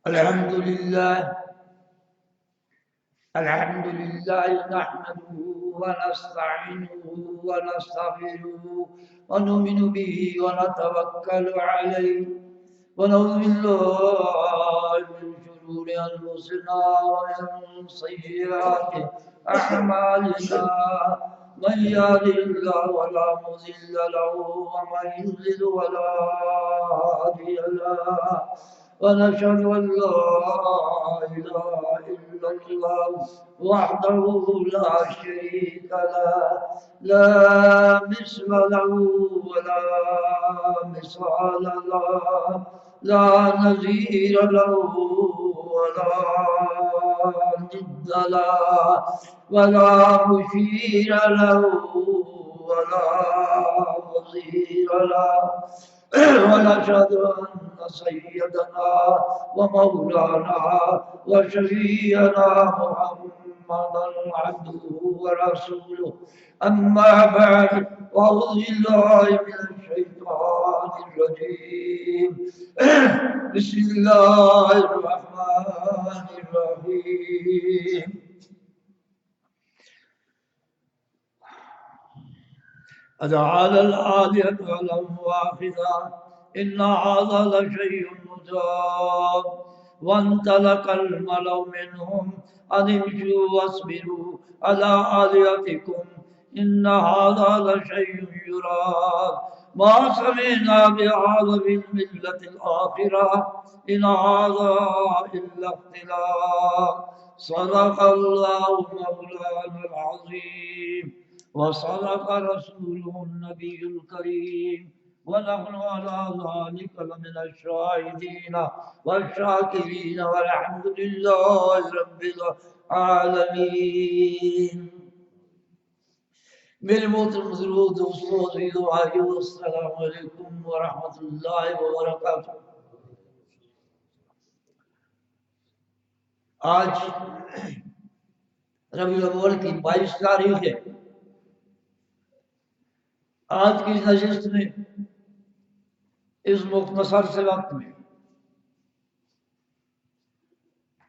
الحمد لله نحمده ونستعينه ونستغفره ونؤمن به ونتوكل عليه ونعوذ بالله من شرور أنفسنا ومن سيئات أعمالنا من يهده الله فلا مضل له ومن يضلل فلا هادي له ونشهد أن لا إله إلا الله وحده لا شريك له لا مثل له ولا مثال له لا نظير له ولا ند له ولا مشير له ولا وزير له ونشهد أن سيدنا ومولانا وشفيعنا محمدا عبده ورسوله أما بعد أعوذ بالله من الشيطان الرجيم بسم الله الرحمن الرحيم أجعل الآلهة له واحدا إن هذا لشيء عجاب وانطلق الملأ منهم أن امشوا واصبروا على آلهتكم إن هذا لشيء يراد ما سمعنا بهذا في الملة الآخرة إن هذا إلا اختلاق صدق الله مولانا العظيم وصدق رسوله النبي الكريم ونحن على ذلك لمن الشاهدين والشاكرين والحمد لله رب العالمين. میرے محترم حضور دوستوں السلام علیکم ورحمۃ اللہ وبرکاتہ. آج ربیع الاول کی 22 تاریخ ہے. آج کی نشست میں اس مختصر سے وقت میں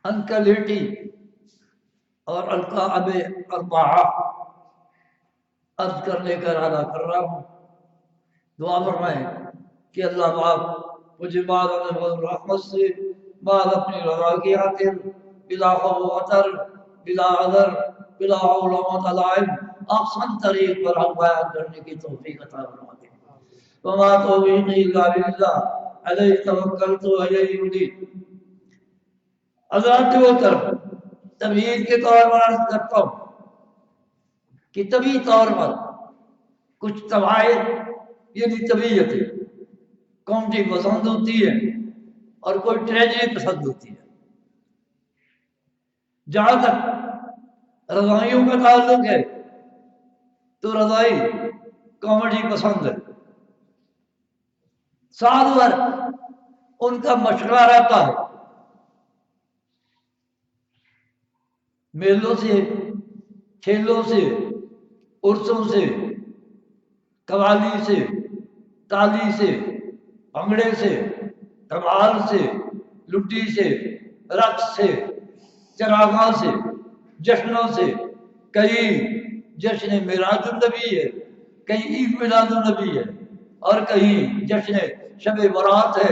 انکلیٹی اور القاب اربعہ عرض کرنے کا ارادہ کر رہا ہوں. دعا فرمائیں کہ اللہ پاک مجھے بعد رحمت سے بعد اپنی رضا کی خاطر بلا خوف و خطر بلا عذر بلا حول ولا قوت احسن طریق پر حق بیان کرنے کی توفیق عطا فرما دے. وما توفیقی الا باللہ علیہ توکلت وإلیہ انیب. حضرات کی طرف تمہید کے طور پر عرض کرتا ہوں کہ طبی طور پر کچھ طبائع یعنی طبیعتیں کامیڈی پسند ہوتی ہے اور کوئی ٹریجڈی پسند ہوتی ہے. جہاں تک رضائیوں کا تعلق ہے تو رضائی کامیڈی پسند ہے. سال بھر ان کا مشورہ رہتا ہے. میلوں سے، کھیلوں سے، عرسوں سے، قوالی سے، تالی سے، بھنگڑے سے، دھمال سے، لڈی سے، رقص سے، چراغاں سے، جشنوں سے. کئی جشن معراج النبی ہے، کہیں عید میلاد النبی ہے، اور کہیں جشن شب برات ہے،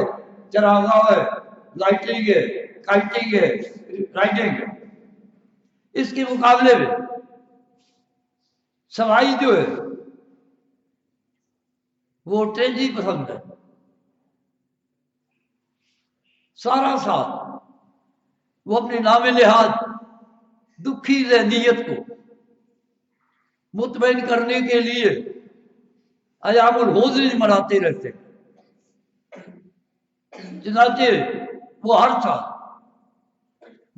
چراغاں ہے، لائٹنگ ہے، کائٹنگ ہے، رائڈنگ ہے. اس کے مقابلے میں سوائی جو ہے وہ ٹریجڈی پسند ہے. سارا سال وہ اپنے نام لحاظ دکھی ذہنیت کو مطمئن کرنے کے لیے ایام الحزن مناتے رہتے ہیں. چنانچہ وہ ہر سال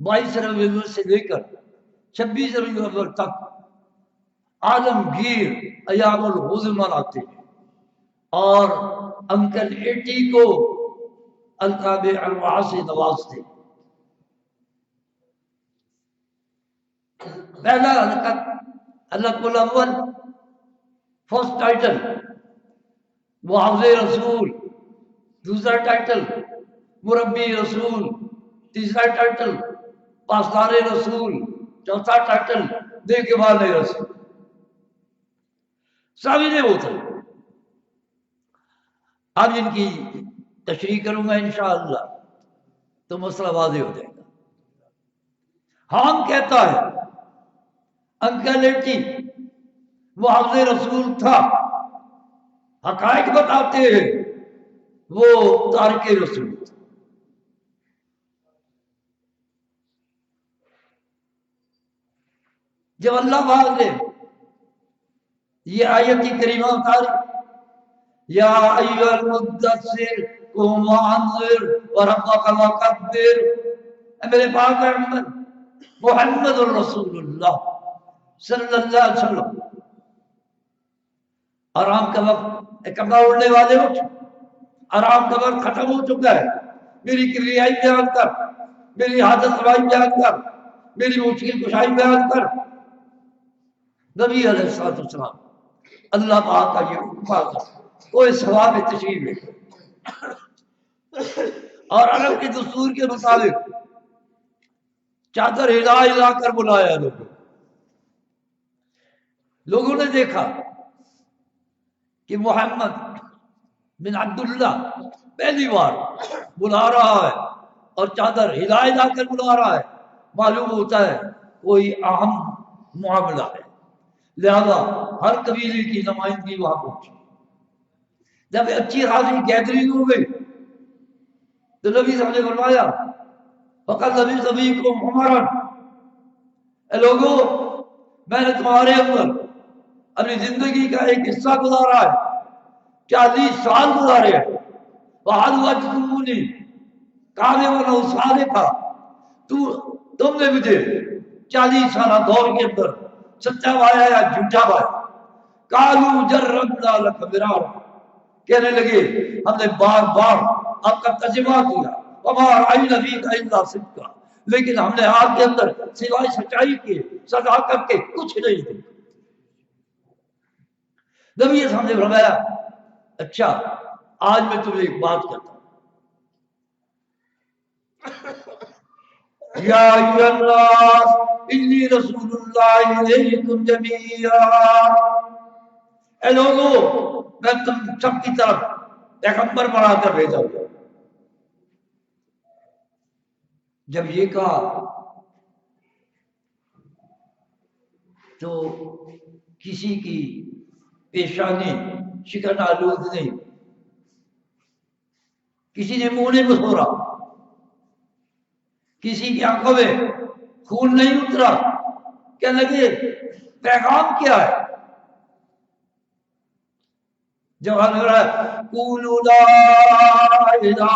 22 ربیع الاول سے لے کر 26 ربیع الاول تک عالمگیر ایام الحزن مناتے ہیں اور انکل ایٹی کو القاب اربعہ سے نوازتے ہیں. پہلا الق الاول فرسٹ ٹائٹل وہ حافظ رسول، دوسرا ٹائٹل مربی رسول، تیسرا ٹائٹل پاسدار رسول، چوتھا ٹائٹل دیکھ بھال رسول، سامنے ہوتا ہے۔ اب ان کی تشریح کروں گا انشاءاللہ تو مسئلہ واضح ہو جائے گا۔ ہم کہتا ہے انکلیٹی وہ حفظ رسول تھا، حقائق بتاتے ہیں وہ تارک رسول تھا۔ جب اللہ پاک نے یہ آیت کریمہ اتاری، یا ایھا المدثر قم فانذر وربک فکبر، اے میرے پاک محمد محمد الرسول اللہ صلی اللہ علیہ وسلم، آرام کا وقت، کپڑا اڑنے والے ہو، آرام کا وقت ختم ہو چکا ہے، میری کبریائی بیان کر، میری حاجت روائی بیان کر، میری مشکل کشائی بیان کر۔ نبی علیہ السلام اللہ پاک کا یہ حکم تھا، کوئی ثواب تشریف ہے، اور عرب کے دستور کے مطابق چادر ہلا ہلا کر بلایا لوگوں نے دیکھا کہ محمد بن عبداللہ پہلی بار بلا رہا ہے اور چادر ہلا ہلا کر بلا رہا ہے، معلوم ہوتا ہے کوئی اہم معاملہ ہے، لہذا ہر قبیلے کی نمائندگی وہاں پہنچی۔ جب اچھی خاصی گیدرنگ ہو گئی تو نبی صاحب نے فرمایا فقط نبی سبھی کو عمرن، اے لوگو میں نے تمہارے اندر اپنی زندگی کا ایک حصہ گزارا ہے، 40 سال گزارے ہیں، وَحَدْ وَجْتُمُونِي قَادِمًا أَوْ صَادِقًا، تم نے مجھے 40 سالہ دور کے اندر سچا پایا یا جھوٹا پایا۔ قَالُوا جَرَّبْنَا لَكَ مِرَارًا، کہنے لگے ہم نے بار بار آپ کا تجربہ کیا، وَمَا رَأَيْنَا فِيكَ إِلَّا صِدْقًا، لیکن ہم نے آپ کے اندر سوائے سچائی کے، صداقت کے کچھ نہیں دیکھا۔ نبی صاحب نے فرمایا اچھا آج میں تمہیں ایک بات کہتا ہوں، یا ایھا الناس انی رسول اللہ الیکم جمیعا، اے لوگو میں تم سب کی طرف پیغمبر بنا کر بھیجا ہوں۔ جب یہ کہا تو کسی کی پیشانی شکن آلود نہیں، کسی نے منہ نہیں بسورا، کسی کی آنکھوں میں خون نہیں اترا، کہنے لگے پیغام کیا ہے؟ جواب ہو رہا ہے قولوا لا الہ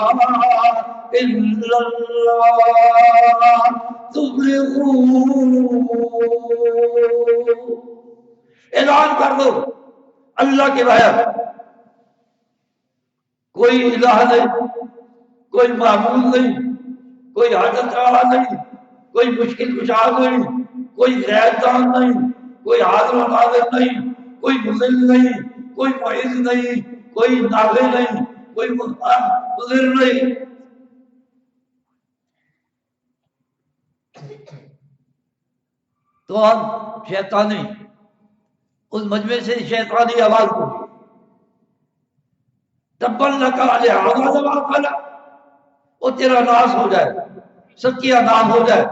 الا اللہ تفلحون، اعلان کر دو اللہ کے بغیر کوئی الہ نہیں، کوئی معبود نہیں، کوئی حاجت روا نہیں، کوئی مشکل کشا نہیں، کوئی غیر دان نہیں، کوئی حاضر و ناظر نہیں، کوئی مذل نہیں، کوئی معز نہیں، کوئی نافع نہیں، کوئی مضر نہیں۔ تو اب شیطانی اس مجمع سے شیطانی آواز ہوگی تبن لکا لہذا جمع کھانا، وہ تیرا ناس ہو جائے، سب کی نام ہو جائے،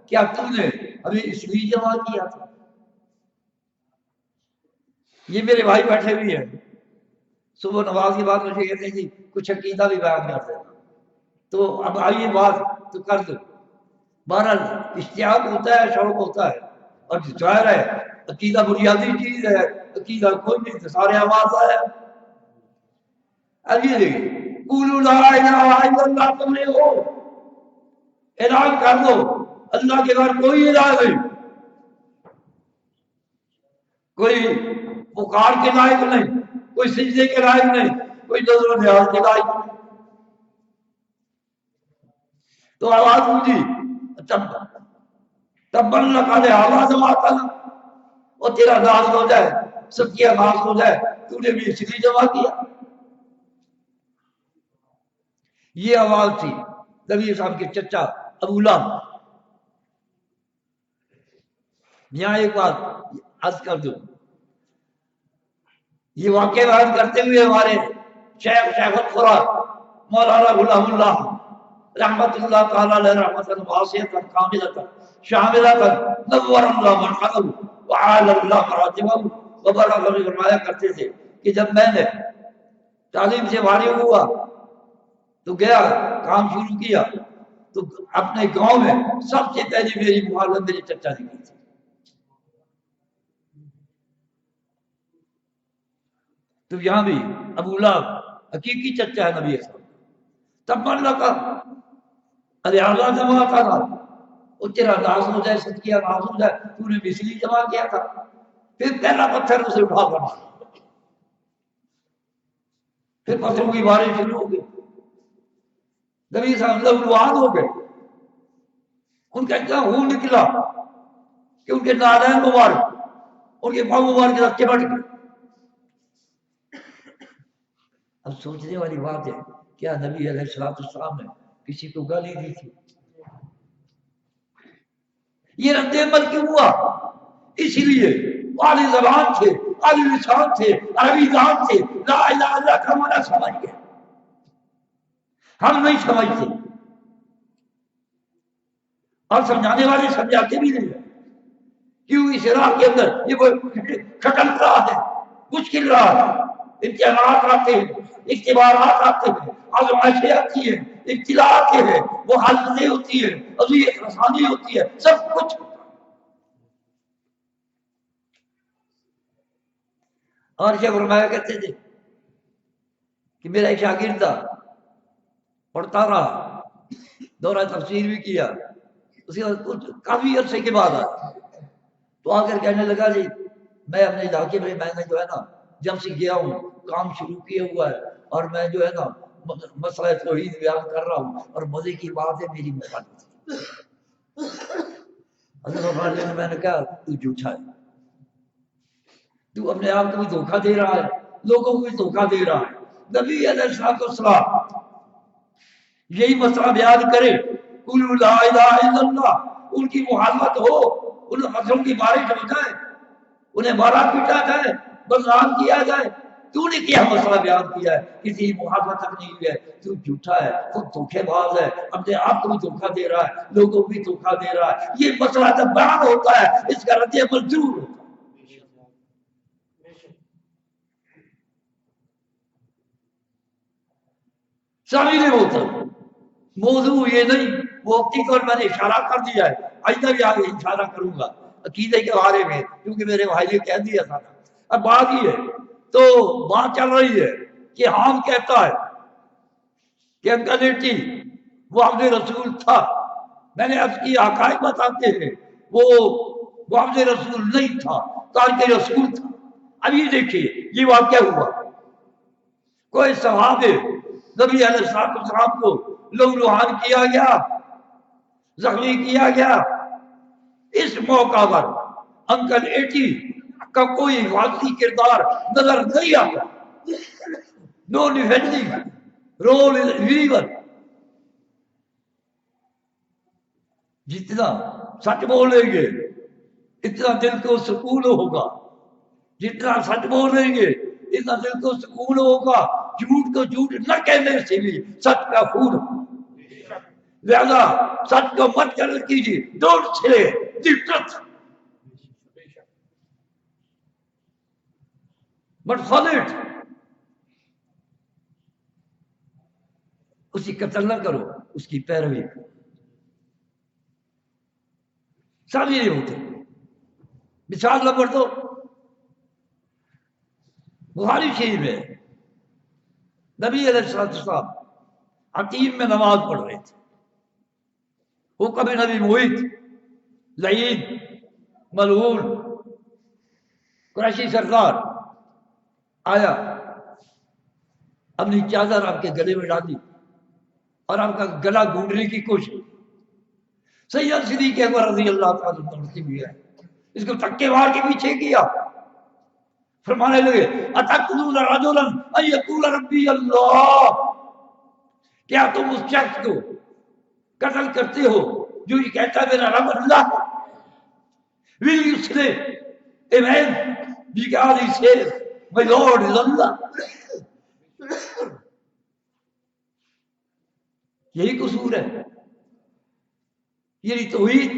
کیا تم نے ابھی اس لیے جمع کیا تھا؟ یہ میرے بھائی بیٹھے ہوئے ہیں، صبح نماز کے بعد مجھے کہتے ہیں جی کچھ عقیدہ بھی بیان کر دینا، تو اب آئیے بات تو کر دو۔ بہرحال اشتیاق ہوتا ہے، شوق ہوتا ہے، اور ظاہر ہے عقیدہ بنیادی چیز ہے، عقیدہ کوئی نہیں تو سارے آواز آیا۔ اب یہ دیکھیں قولوا لا الہ الا اللہ، تم نے ہو اعلان کر دو اللہ کے بعد کوئی الہ نہیں، کوئی پکار کے لائق نہیں، کوئی سجدے کے لائق نہیں، کوئی نظر و نیاز کے لائق نہیں۔ تو آواز ہوئی تبن لکا لہذا جمع کھانا، اور تیرا ناز ہو جائے، سب کی ناز ہو جائے، تو نے بھی اس لیے جمع کیا۔ یہ آواز تھی نبی صاحب کے چچا ابو لہب. یہاں ایک بات عرض کر دوں، یہ واقعہ بیان کرتے ہوئے ہمارے شیخ القرآن مولانا غلام اللہ رحمت اللہ تعالی علیہ رحمۃ واسعۃ کاملۃ شاملۃ نور اللہ مرقدہ وعلی اللہ مراتبہ وبرکہ نے فرمایا کرتے تھے کہ جب میں نے تعلیم سے فارغ ہوا تو گیا کام شروع کیا تو اپنے گاؤں میں سب سے پہلی میری مخالفت میری چچا نے کی تھی. تو یہاں بھی ابو لہب حقیقی چچا ہے نبی صلی اللہ علیہ وسلم. تب من لگا ارے اللہ جمع تھا وہ تیرا ناز ہو جائے صدقیہ ناز ہو جائے تو نے بسلی جمع کیا تھا. پھر پہلا پتھر اسے اٹھا کر مارا، پھر پتھروں کی بارش شروع ہو گئی. نبی صلی اللہ علیہ وسلم لوہان ہو گئے، ان کا اتنا خون نکلا کہ ان کے نالین مبارک ان کے پاؤں مبارک کے ساتھ چمٹ گئے. اب سوچنے والی بات ہے کیا نبی علیہ السلام نے کسی کو گالی دی تھی؟ یہ رد عمل کیوں ہوا؟ اسی لیے عالی زبان تھے، عالی لسان تھے، عربی دان تھے، لا الہ الا اللہ کا معنی سمجھ گئے. ہم نہیں سمجھتے اور سمجھانے والے سمجھاتے بھی نہیں ہیں. کیوں؟ اس راہ کے اندر یہ کوئی کھٹل رہا ہے، مشکل رہا ہے، امتحانات آتے ہیں، اختبارات آتے ہیں، آزمائشیں آتی ہیں، ابتلا آتے ہیں، وہ حالتیں ہوتی ہیں، اذیت رسانی ہوتی ہے، سب کچھ. اور کیا فرمایا کرتے تھے کہ میرا ایک شاگرد تھا، پڑھتا رہا، دورہ تفسیر بھی کیا، اس کے کافی عرصے کے بعد آیا تو آ کر کہنے لگا جی میں اپنے علاقے میں نے جو ہے نا جب سے گیا ہوں کام شروع کیا ہوا ہے اور میں جو ہے نا مسئلہ توحید بیان کر رہا ہوں اور مزے کی بات ہے میری مخالفت. حضرت میں نے کہا تو جھوٹا ہے، تو اپنے آپ کو بھی دھوکہ دے رہا ہے، لوگوں کو بھی دھوکہ دے رہا ہے. نبی علیہ السلام یہی مسئلہ بیان کرے قل لا الہ الا اللہ، ان کی مخالفت ہو، ان مسئلوں کی بارش ہو جائے، انہیں مارا پیٹا جائے، بدنام کیا جائے، تو نے کیا مسئلہ بیان کیا ہے، کسی مخالفت تک نہیں ہوئی ہے، تو جھوٹا ہے، خود دھوکے باز ہے، اپنے آپ کو بھی دھوکہ دے رہا ہے، لوگوں کو بھی دھوکہ دے رہا ہے. یہ مسئلہ جب بیان ہوتا ہے اس کا رد عمل ضرور ہوتا ہے. سامنے ہوتا موضوع یہ نہیں، وہ اپنی طور میں نے اشارہ کر دیا ہے، آئندہ بھی آگے اشارہ کروں گا عقیدے کے بارے میں کیونکہ میرے بھائی نے کہہ دیا تھا. اب بات یہ ہے تو بات چل رہی ہے کہ ہم کہتا ہے کہ انکلیٹی وہ حفظ رسول تھا. میں نے اب کی حقائق بتاتے ہیں وہ حفظ رسول نہیں تھا، تارک رسول تھا. اب یہ دیکھیے یہ واقعہ ہوا، کوئی صحابہ نبی علیہ السلام کو لہولہان کیا گیا، زخمی کیا گیا. اس موقع پر انکل ایٹی کا کوئی حفاظتی کردار نظر نہیں آتا. No defending role ریلیور. جتنا سچ بولیں گے اتنا دل کو سکون ہوگا، جتنا سچ بولیں گے اتنا دل کو سکون ہوگا. جھوٹ کو جھوٹ نہ کہنے سے بھی سچ کا خون. لہذا سچ کو مت غلط کیجیے. Don't say the truth but follow it. اس کی قتل نہ کرو، اس کی پیروی کرو. سب یہ ہوتے. مثال نمبر 2 بخاری شریف میں نبی علیہ السلام حتیم میں نماز پڑھ رہے تھے. وہ کبھی نبی محیط لعین ملعون قریشی سردار آیا، اپنی چادر آپ کے گلے میں ڈالی اور آپ کا گلا گونڈنے کی کوشش. سید صدیق اکبر رضی اللہ تعالیٰ دوڑتے ہوئے ہے، اس کو دھکے مار کے پیچھے کیا. فرمانے لگے اتقتلون رجلا ان یقول ربی اللہ، کیا تم اس شخص کو قتل کرتے ہو جو یہ کہتا ہے میرا رب اللہ ہے. Will you say amen? Because he says my Lord is Allah. یہی قصور ہے. یہی توحید،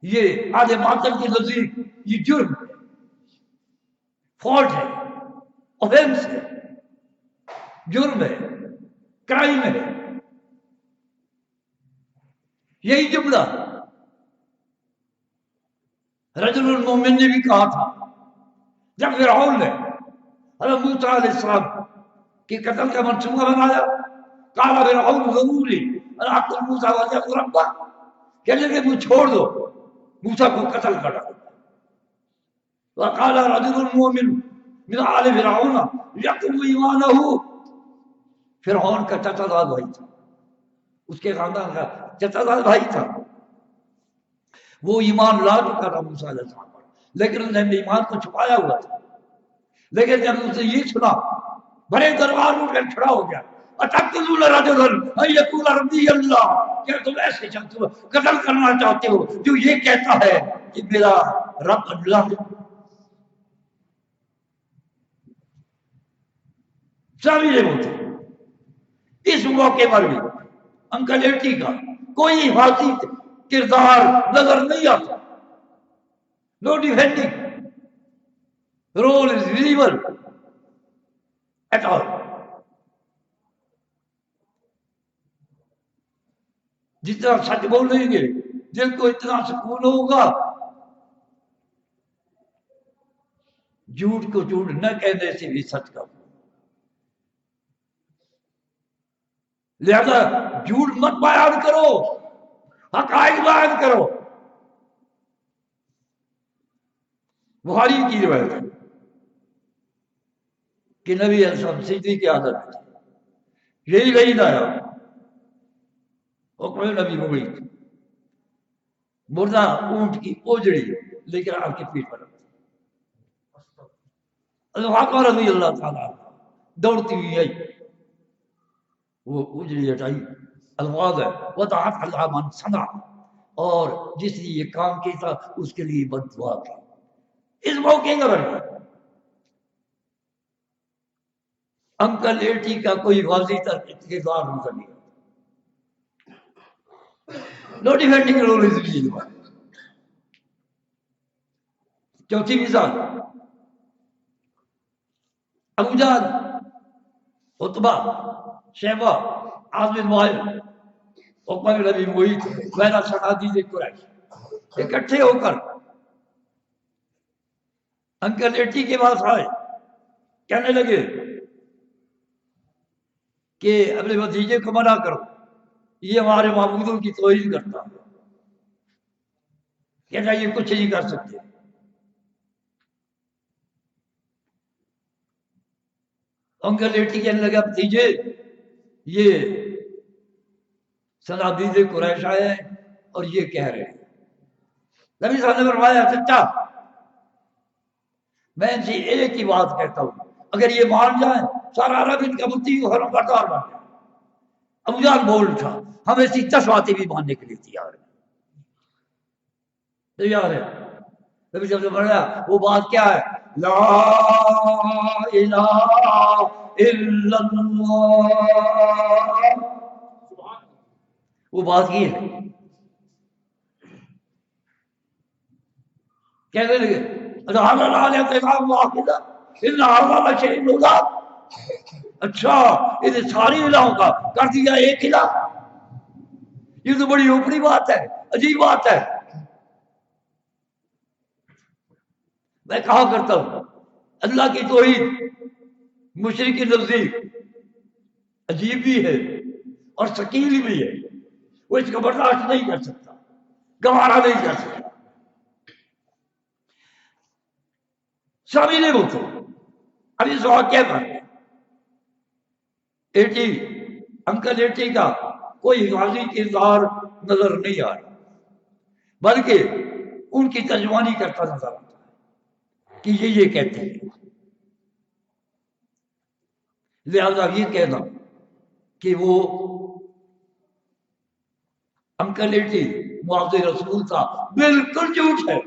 یہ آدھے باطل کے نزدیک یہ جرم ہے، فالٹ ہے، اوفینس ہے، جرم ہے، کرائم ہے. یہی جملہ رجل المومن نے بھی کہا تھا جب فرعون نے حضرت موسیٰ علیہ السلام کے قتل کا منصوبہ بنایا. قال فرعون ضروری اقتل موسیٰ وَأَدْعُ رَبَّهُ، کہنے لگے مجھے چھوڑ دو، موسیٰ کو قتل کر ڈالو. وقال رجل المؤمن من آل فرعون یکتم ایمانہ، فرعون کا چچا زاد بھائی تھا، اس کے خاندان کا چچا زاد بھائی تھا، وہ ایمان لا چکا تھا موسیٰ علیہ السلام پر، لیکن انہوں نے ایمان کو چھپایا ہوا تھا. لیکن جب اس نے یہ سنا بڑے دربار میں اٹھ کھڑا ہو گیا. اتقتلون رجلا ان یقول ربی اللہ، کیا تم ایسے چاہتے ہو قتل کرنا چاہتے ہو جو یہ کہتا ہے کہ میرا رب اللہ ہے. سامنے ہوتے اس موقع پر بھی انکل ایٹی کا کوئی حفاظتی کردار نظر نہیں آتا. No defending role is visible at all. جتنا سچ بولیں گے دل کو اتنا سکون ہوگا. جھوٹ کو جھوٹ نہ کہنے سے بھی سچ کا. لہذا جھوٹ مت بیان کرو، حقائق بیان کرو. بخاری کی روایت ہے کہ نبی علیہ السلام سجدے کی عادت تھی. یہی نہیں لایا اور کوئی نبی ہو گئی مردہ اونٹ کی اوجڑی لے کر آپ کے پیٹ پر الفاقہ رضی اللہ تعالیٰ دوڑتی ہوئی آئی، وہ اجڑی ہٹائی. الفاظ ہے وَضَعَتْ عَلَىٰ مَنْ صَنَعَ، اور جس نے یہ کام کیا تھا اس کے لیے بد دعا کی. اس موقع پر انکل ایٹی کا کوئی واضح کردار نظر نہیں. نو ڈیفینڈنگ رول از ویزیبل. چوتھی مثال ابو جہل، عتبہ، شیبہ، عاص بن وائل، عقبہ بن ابی معیط، وغیرہ صنادید قریش اکٹھے ہو کر انکل ایٹی کے پاس آئے. کہنے لگے کہ اپنے بھتیجے کو منع کرو، یہ ہمارے معبودوں کی توہین کرتا ہے. کہنا یہ کچھ نہیں کر سکتے. انکل ایٹی کہنے لگا بھتیجے یہ صنادید قریش آئے اور یہ کہہ رہے ہیں. نبی صلی اللہ علیہ وسلم نے فرمایا چچا میں ان سے ایک ہی بات کہتا ہوں، اگر یہ مان جائیں سارا عرب ان کا مفتی حرم بردار بن جائے. ابو جہل بول اٹھا ہم ایسی 10 باتیں بھی ماننے کے لیے تیار ہیں. تیار ہے. نبی صلی اللہ علیہ وسلم نے فرمایا وہ بات کیا ہے؟ لا الہ الا اللہ. وہ بات یہ ہے. کہنے لگے اچھا یہ ساری الہوں کا کر دیا ایک الہ، یہ تو بڑی اوپری بات ہے، عجیب بات ہے. میں کہا کرتا ہوں اللہ کی توحید مشرک کے نزدیک عجیب بھی ہے اور ثقیل بھی ہے. وہ اس کو برداشت نہیں کر سکتا، گوارا نہیں کر سکتا. سبھی نے بولتے اب اس واقعے پر ایٹی انکل ایٹی کا کوئی حفاظی کردار نظر نہیں آ رہا، بلکہ ان کی ترجمانی کرتا نظر آتا ہے کہ یہ کہتے ہیں. لہذا یہ کہنا کہ وہ انکلیٹی معاذ رسول تھا، بالکل جھوٹ ہے.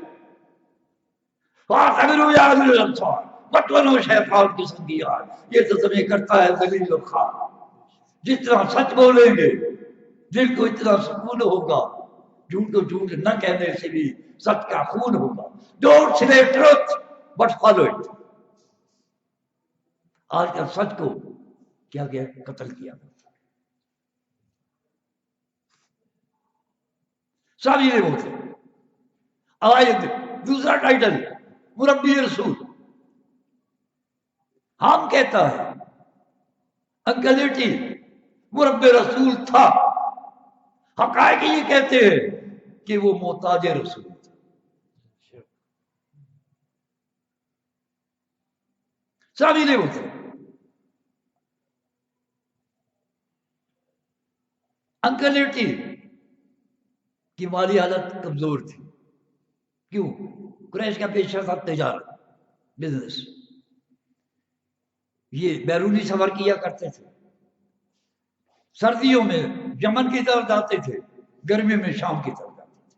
فَاعْتَبِرُوا يَا أُولِي الْأَبْصَارِ مت بنو شیطان کی سنگیان، یہ تو تمہیں کرتا ہے ذلیل و خوار. جتنا سچ بولیں گے دل کو اتنا سکون ہوگا، جھوٹ و جھوٹ نہ کہنے سے بھی سچ کا خون ہوگا. Don't say truth but follow it. آج کل سچ کو کیا گیا، قتل کیا. سب یہ ہوتے. آیت دوسرا ٹائٹل مربی رسول. ہم کہتا ہے انکلیٹی مربی رسول تھا، حقائق یہ کہتے ہیں کہ وہ محتاج رسول تھا. سب یہ ہوتے. انکلیٹی کی مالی حالت کمزور تھی. کیوں؟ قریش کا پیشہ تھا تجارت، بزنس. یہ بیرونی سفر کیا کرتے تھے. سردیوں میں یمن کی طرف جاتے تھے، گرمیوں میں شام کی طرف جاتے تھے.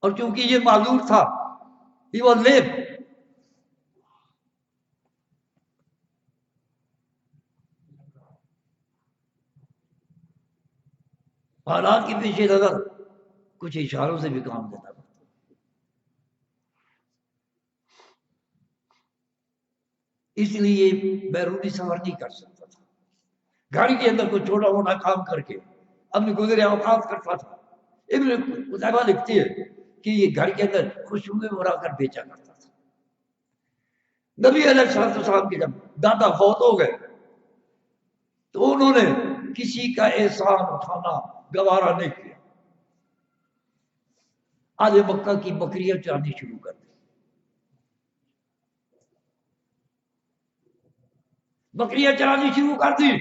اور چونکہ یہ معذور تھا، ہی واز لیب. حالات کی پیش نظر کچھ اشاروں سے بھی کام دینا پڑتا. اس لیے بیرونی سفر نہیں کر سکتا تھا. گاڑی کے اندر کوئی چھوٹا موٹا کام کر کے اپنے گزرے اوقات کرتا تھا. ابن قتیبہ لکھتی ہے کہ یہ گھر کے اندر خوشبوئیں بنا کر بیچا کرتا تھا. نبی علیہ السلام کے جب دادا فوت ہو گئے تو انہوں نے کسی کا احسان اٹھانا گوارا نہیں کیا. آج مکہ کی بکریاں چرانی شروع کر دی. بکریاں چرانی شروع کر دی.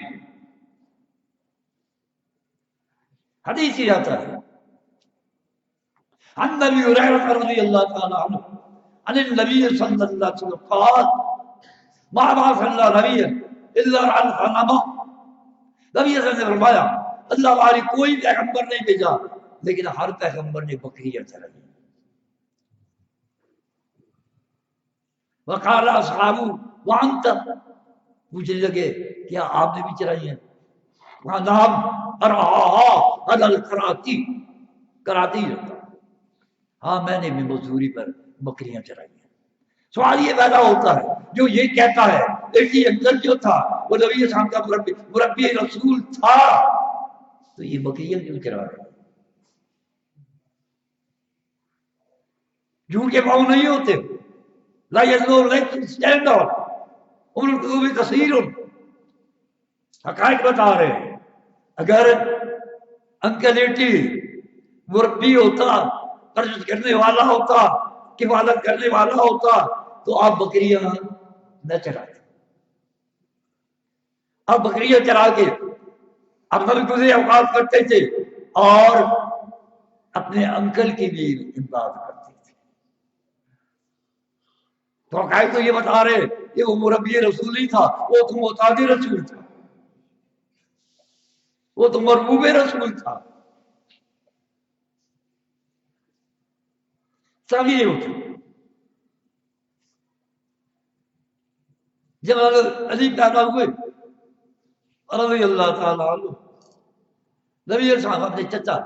حدیث ہی آتا ہے عن نبی ہریرہ رضی اللہ تعالی عنہ عن النبی صلی اللہ علیہ وسلم قال ما بعث اللہ نبی الا عن غنمہ. نبی صلی اللہ علیہ وسلم نے فرمایا اللہ ہماری کوئی پیغمبر نہیں بھیجا لیکن ہر پیغمبر نے بکریاں چرائی. وقال اصحاب وانت، پوچھنے لگے کیا آپ نے بھی چرائی ہیں؟ نام ارہا علی کراتی، کراتی رہتا. ہاں میں نے بھی مزدوری پر بکریاں چرائی ہیں. سوال یہ پیدا ہوتا ہے جو یہ کہتا ہے ایسی انکل جو تھا وہ نبی صاحب کا مربی رسول تھا تو یہ بکریاں کیوں چرا رہا ہے؟ جھوٹ کے پاؤں نہیں ہوتے. لا یزلو لیکن اسٹینڈ آؤٹ عمر القلوب کثیر. حقائق بتا رہے ہیں. اگر انکلیٹی مربی ہوتا، قرض کرنے والا ہوتا، کفالت کرنے والا ہوتا تو آپ بکریاں نہ چراتے. آپ بکریاں چرا کے اپنا بھی گزرے اوقات کرتے تھے اور اپنے انکل کی بھی امداد کرتے تھے. تو حقائق تو یہ بتا رہے کہ وہ مربی رسول ہی تھا، وہ تو محتاج رسول تھا، وہ تو مربوب رسول تھا. سب یہ ہوتے. جب علی پیدا ہوئے رضی اللہ تعالیٰ عنہ، نبی صاحب اپنے چچا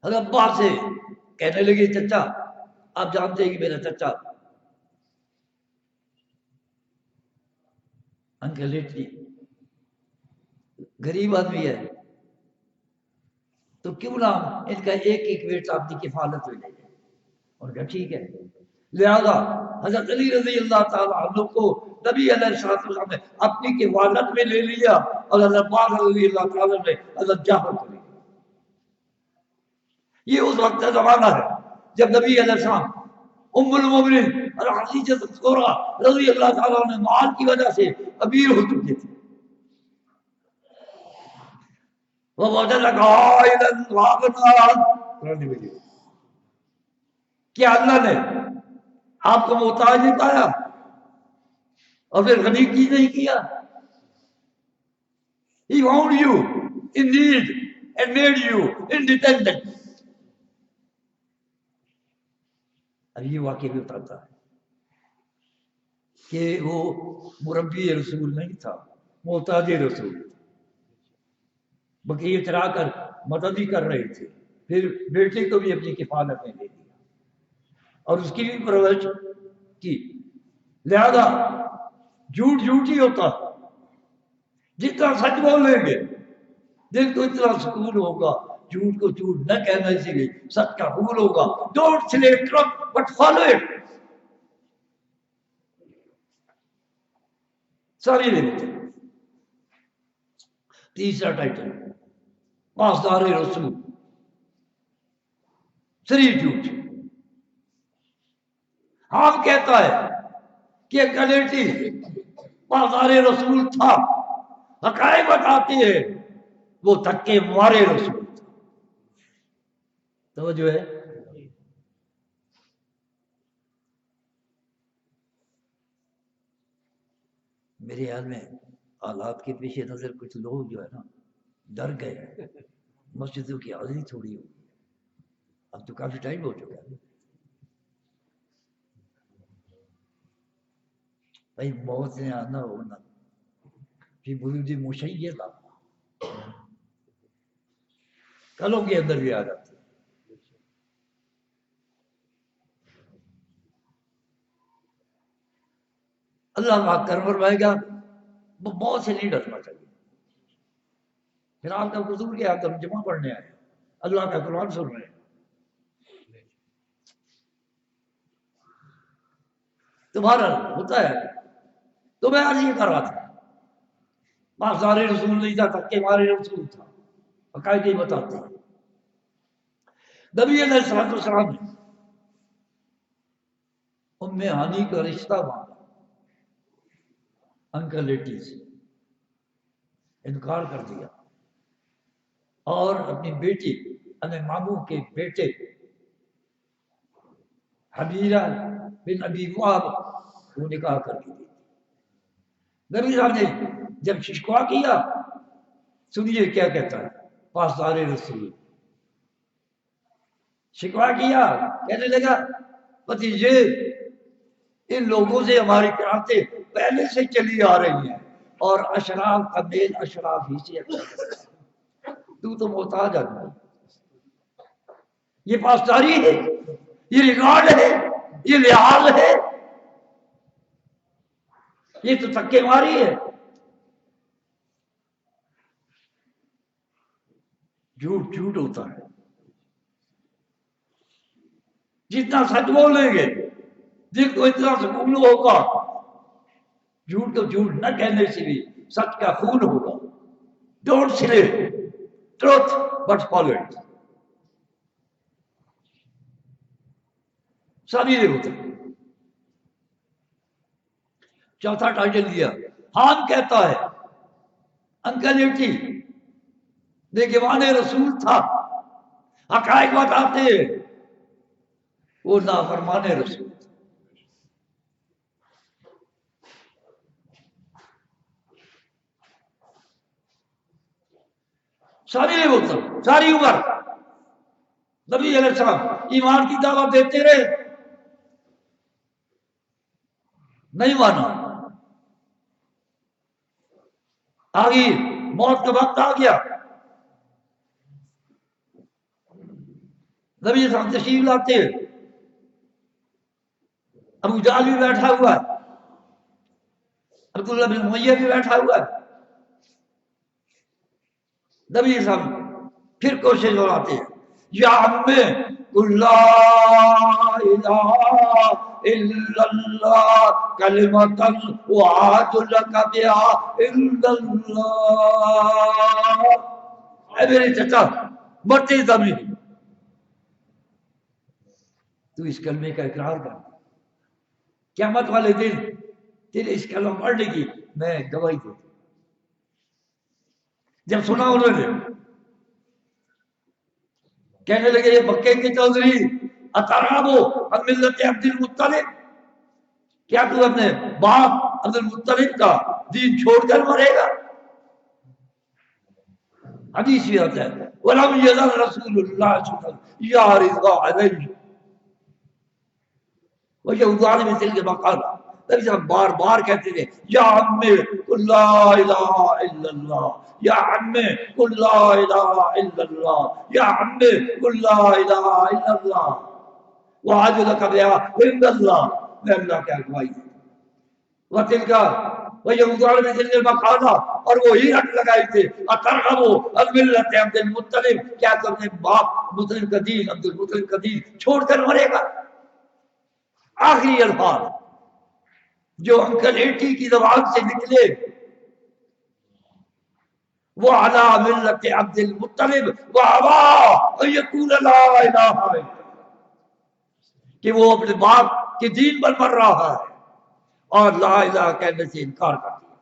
حضرت عباس سے کہنے لگے چچا آپ جانتے ہیں کہ میرا چچا انکلیٹلی غریب آدمی ہے تو کیوں نہ ان کا ایک ایک بیٹا اپنی کفالت میں لے جائے. اور کہا ٹھیک ہے. لہذا حضرت علی رضی اللہ تعالیٰ عنہ کو نبی علیہ السلام نے اپنی کفالت میں لے لیا اور حضرت عباس رضی اللہ تعالیٰ نے حضرت جعفر کو لے لیا. یہ اس وقت کا زمانہ ہے جب نبی علیہ السلام ام المومنین خدیجہ الکبریٰ رضی اللہ تعالیٰ عنہ مال کی وجہ سے امیر ہو چکے تھے. وَوَجَدَكَ عَائِلًا وَأَغْنَىٰ. کیا اللہ نے آپ کو محتاج نہیں پایا اور پھر غنی کی نہیں کیا؟ He found you in need and made you independent. اب یہ واقعہ بھی بتاتا ہے کہ وہ مربی رسول نہیں تھا، محتاج رسول تھا، بقیہ چرا کر مدد ہی کر رہے تھے، پھر بیٹے کو بھی اپنی کفالت میں لے دیا اور اس کی بھی پرورش کی. لہذا جھوٹ جھوٹ ہی ہوتا، جتنا سچ بولیں گے دل کو اتنا سکون ہوگا. جھوٹ کو جھوٹ نہ کہنا چاہیے، سچ کا قبول ہوگا. ڈونٹ سلے ٹرک بٹ فالو اٹ. ساری لیتے. تیسرا ٹائٹل پاسدار رسول، سری جھوٹ. ہم کہتا ہے کہ کلیٹی پاسدار رسول تھا، حقائق بتاتی ہے وہ دھکے مارے رسول تھا. توجہ ہے؟ میرے خیال میں حالات کے پیش نظر کچھ لوگ جو ہے نا ڈر گئے، مسجدوں کی حاضری تھوڑی ہوگی. اب تو کافی ٹائم ہو چکا ہے بھائی. موت نے آنا ہونا پھر بزرگی مشیت آنا کلوں کے اندر بھی آ جاتی. اللہ پاک کرم فرمائے گا موت سے نہیں ڈرنا چاہیے. پھر آپ کا قصور کیا؟ آپ ترجمہ پڑھنے آئے، اللہ کا قرآن سن رہے ہیں. تمہارا ہوتا ہے تو میں آج یہ کر رہا تھا. پاسدار رسول نہیں تھا، دھکے مارے رسول تھا. حقائق ہی بتاتے ہیں. نبی علیہ السلام نے ام ہانی کا رشتہ مانگا، انکل لیٹی سے انکار کر دیا، اور اپنی بیٹی ماموں کے بیٹے حبیرہ بن ابی وہب کو نکاح کر دی. نبی صاحب نے جب شکوا کیا، سنیے کیا کہتا ہے پاسدار رسول. شکوا کیا، کہنے لگا بھتیجے ان لوگوں سے ہماری کرامتیں پہلے سے چلی آ رہی ہیں، اور اشراف کا میل اشراف ہی سے اچھا ہے. تو محتاج آدمی. یہ پاسداری ہے، یہ ریکارڈ ہے، یہ لحاظ ہے، یہ تو تکے ماری ہے. جھوٹ جھوٹ ہوتا ہے. جتنا سچ بولیں گے دل کو اتنا سکون ہوگا. جھوٹ کو جھوٹ نہ کہنے سے بھی سچ کا خون ہوگا. ڈونٹ سلے ٹروتھ بٹ فالو اٹ. سبھی ہوتا. چوتھا ٹائٹل دیا ہم کہتا ہے انکل ایٹی دیکھوان رسول تھا، حقائق بتاتے وہ نافرمان رسول تھا. ساری ہوتا ساری عمر نبی علیہ السلام ایمان کی دعوت دیتے رہے، نہیں مانا. آگے موت کا وقت آ گیا، نبی علیہ السلام تشریف لاتے، ابو جہل بھی بیٹھا ہوا ہے، عبداللہ بن امیہ بھی بیٹھا ہوا ہے. نبی علیہ السلام پھر کوشش دہراتے ہیں یا عمّے قل لا الہ الا اللہ کلمۃ احاج لک بہا عند اللہ. اے میرے چچا مرتے زمین تو اس کلمے کا اقرار کر، قیامت والے دن تیرے اس کلمہ پڑھنے کی میں گواہی دوں. جب سنا انہوں نے کہنے لگے یہ مکے کے چودھری اترغب عن ملت عبد المطلب، کیا تو اپنے باپ عبد المطلب کا دین چھوڑ کر مرے گا؟ حدیث بھی آتا ہے وَلَمْ يَزَلْ رَسُولُ اللَّهِ صلی اللہ علیہ وسلم يَعْرِضُ عَلَيْهِ وَيَوْضَعْنِ مِثْلِ الْمَقَالَ. نبی صاحب بار بار کہتے تھے یا عمّ قُل لَا إِلَهَ إِلَّا اللَّهُ یا عمّ قُل لَا إِلَهَ إِلَّا اللَّهُ یا عمّ قُل لَا إِلَهَ إِلَّا اللَّهُ وَعَجُلَكَ بِهَا عِندَ اللَّهِ. میں اللہ کے اگوائی وَتِلْكَ وَيَوْضَعْنِ مِثْلِ الْمَقَالَ. اور وہی رٹ لگائے تھے اَتَرْغَبُ الْمِلَّةِ عَبْدِ الْمُطَّلِبِ. کیا تم نے باپ مطلب کا دین عبد المطلب کا دین چھوڑ کر مرے گا؟ آخری الفاظ جو انکل ایٹی کی زبان سے نکلے وہ علی ملت عبد المطلب وابا ان یقول لا الہ الا اللہ، کہ وہ اپنے باپ کے دین پر مر رہا ہے اور لا الہ کہنے سے انکار کر دیا.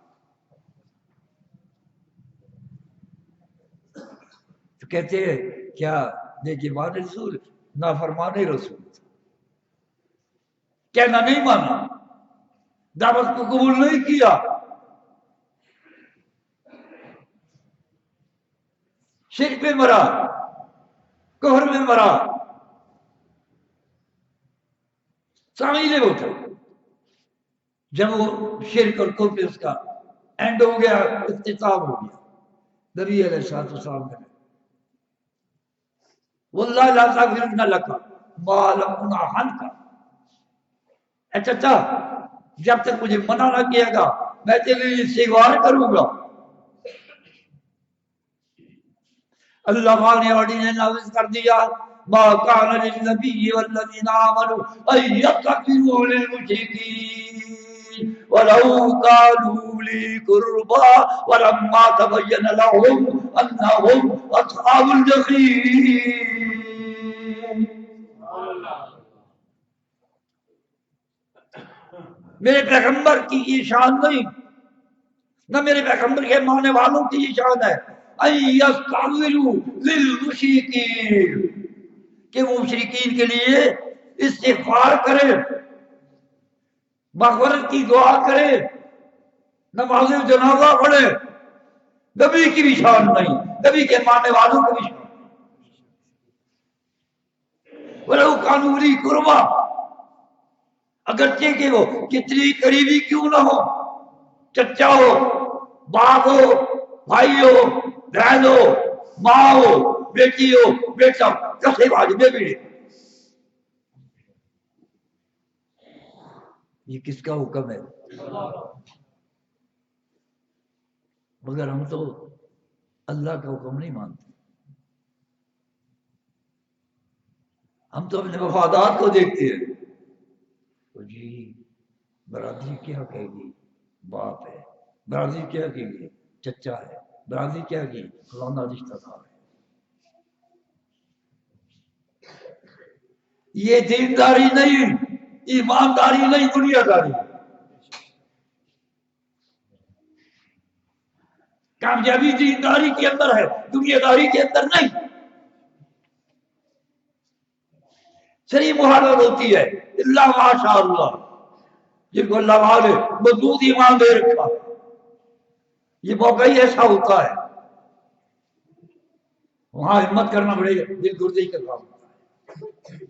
تو کہتے ہیں کیا نیجمان رسول نافرمان رسول کہنا نہیں مانا، دعوت کو قبول نہیں کیا، شرک میں مرا، کفر میں مرا، سامنے ہوتا. جب وہ شرک اور کفر اس کا اینڈ ہو گیا، اختتام ہو گیا، نبی علیہ الصلوۃ والسلام نے واللہ لا تغفرن لک ما لم انہ عنک. اے چچا جب تک مجھے منع نہ کیا گا میں تیرے لیے استغفار کروں گا. اللہ پاک نے آرڈیننس نافذ کر دیا ما کان للنبی والذین آمنوا ان یستغفروا للمشرکین ولو کانوا اولی قربی ولما تبین لهم انهم اصحاب الجحیم. میرے پیغمبر کی یہ شان نہیں، نہ میرے پیغمبر کے ماننے والوں کی یہ شان ہے ان یستغفروا للمشرکین، کہ وہ مشرکین کے لیے استغفار کرے، مغفرت کی دعا کرے، نماز جنازہ پڑھے. نبی کی بھی شان نہیں، نبی کے ماننے والوں کی بھی شان. وَلَوْ كَانُوا أُولِي قُرْبَىٰ، اگرچہ کہ وہ کتنی قریبی کیوں نہ ہو، چچا ہو، باپ ہو، بھائی ہو، بہن ہو، ماں ہو، بیٹی ہو، بیٹا، کسے واجب بھی. یہ کس کا حکم ہے؟ مگر ہم تو اللہ کا حکم نہیں مانتے، ہم تو اپنے مفادات کو دیکھتے ہیں. تو جی برادری کیا کہے گی؟ باپ ہے. برادری کیا کہے گی؟ چچا ہے. برادری کیا کہے گی؟ فلانا رشتہ دار ہے. یہ دینداری نہیں، ایمانداری نہیں، دنیا داری. کامیابی دینداری کے اندر ہے، دنیا داری کے اندر نہیں. صحیح محالت ہوتی ہے اللہ ماشاء اللہ، جن کو اللہ والے مضبوط ایمان دے رکھا، یہ موقع ہی ایسا ہوتا ہے، وہاں ہمت کرنا پڑے گا، دل گردی کا کام ہوتا ہے.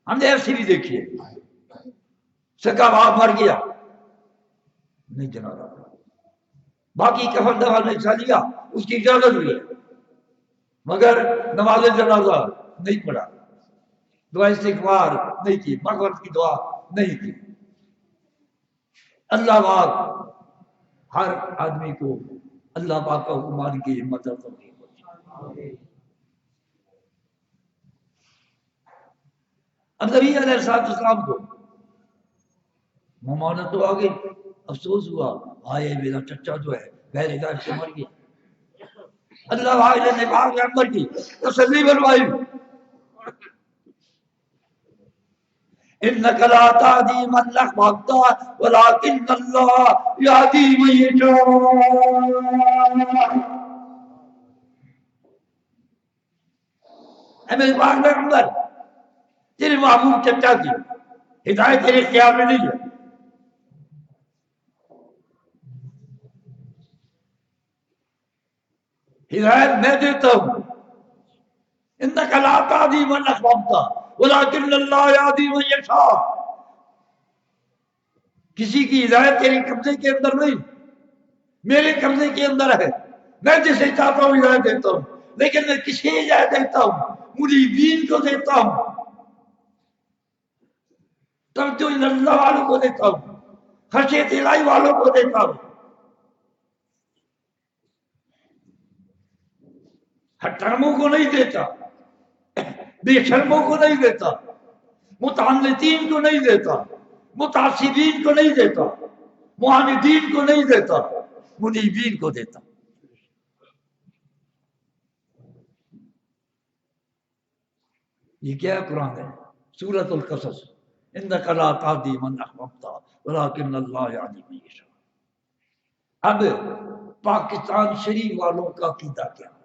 ہم نے ایسی بھی دیکھی ہے، سکا باپ مر گیا نہیں جنازہ پڑا، باقی کفن دفن نے حصہ لیا، اس کی اجازت ہوئی ہے، مگر نماز جنازہ نہیں پڑھا، دعا استغفار نہیں کی، مغفرت کی دعا نہیں کی. اللہ پاک ہر آدمی کو اللہ پاک کا حکم ماننے کی ہمت اور توفیق ہوتی. اب نبی علیہ السلام کو ممانت تو آ گئی، افسوس ہوا آئے میرا چچا جو ہے بہر علاج سے مر گیا. اللہ والے نے پاک پیغمبر کی تسلی بنوائی انک لا تہدی من احببت ولکن اللہ یہدی من یشاء. اے میرے پاک پیغمبر، تیرے محبوب چچا کی ہدایت تیرے اختیار میں نہیں ہے. ہدایت میں دیتا ہوں. انک لا تہدی من احببت ولکن اللہ یہدی من یشاء. کسی کی ہدایت تیرے قبضے کے اندر نہیں، میرے قبضے کے اندر ہے. میں جسے چاہتا ہوں ہدایت دیتا ہوں، لیکن میں کسی ہدایت دیتا ہوں؟ منیبین کو دیتا ہوں، توجہ اللہ والوں کو دیتا ہوں، خشیت الہی والوں کو دیتا ہوں، ہٹرموں کو نہیں دیتا، بے شرموں کو نہیں دیتا، متعنتین کو نہیں دیتا، متعصبین کو نہیں دیتا، معاندین کو نہیں دیتا، منیبین کو دیتا. یہ کیا قرآن ہے؟ سورۃ القصص. انک لا تہدی من احببت ولکن اللہ یہدی من یشاء. اب پاکستان شریف والوں کا عقیدہ کیا ہے؟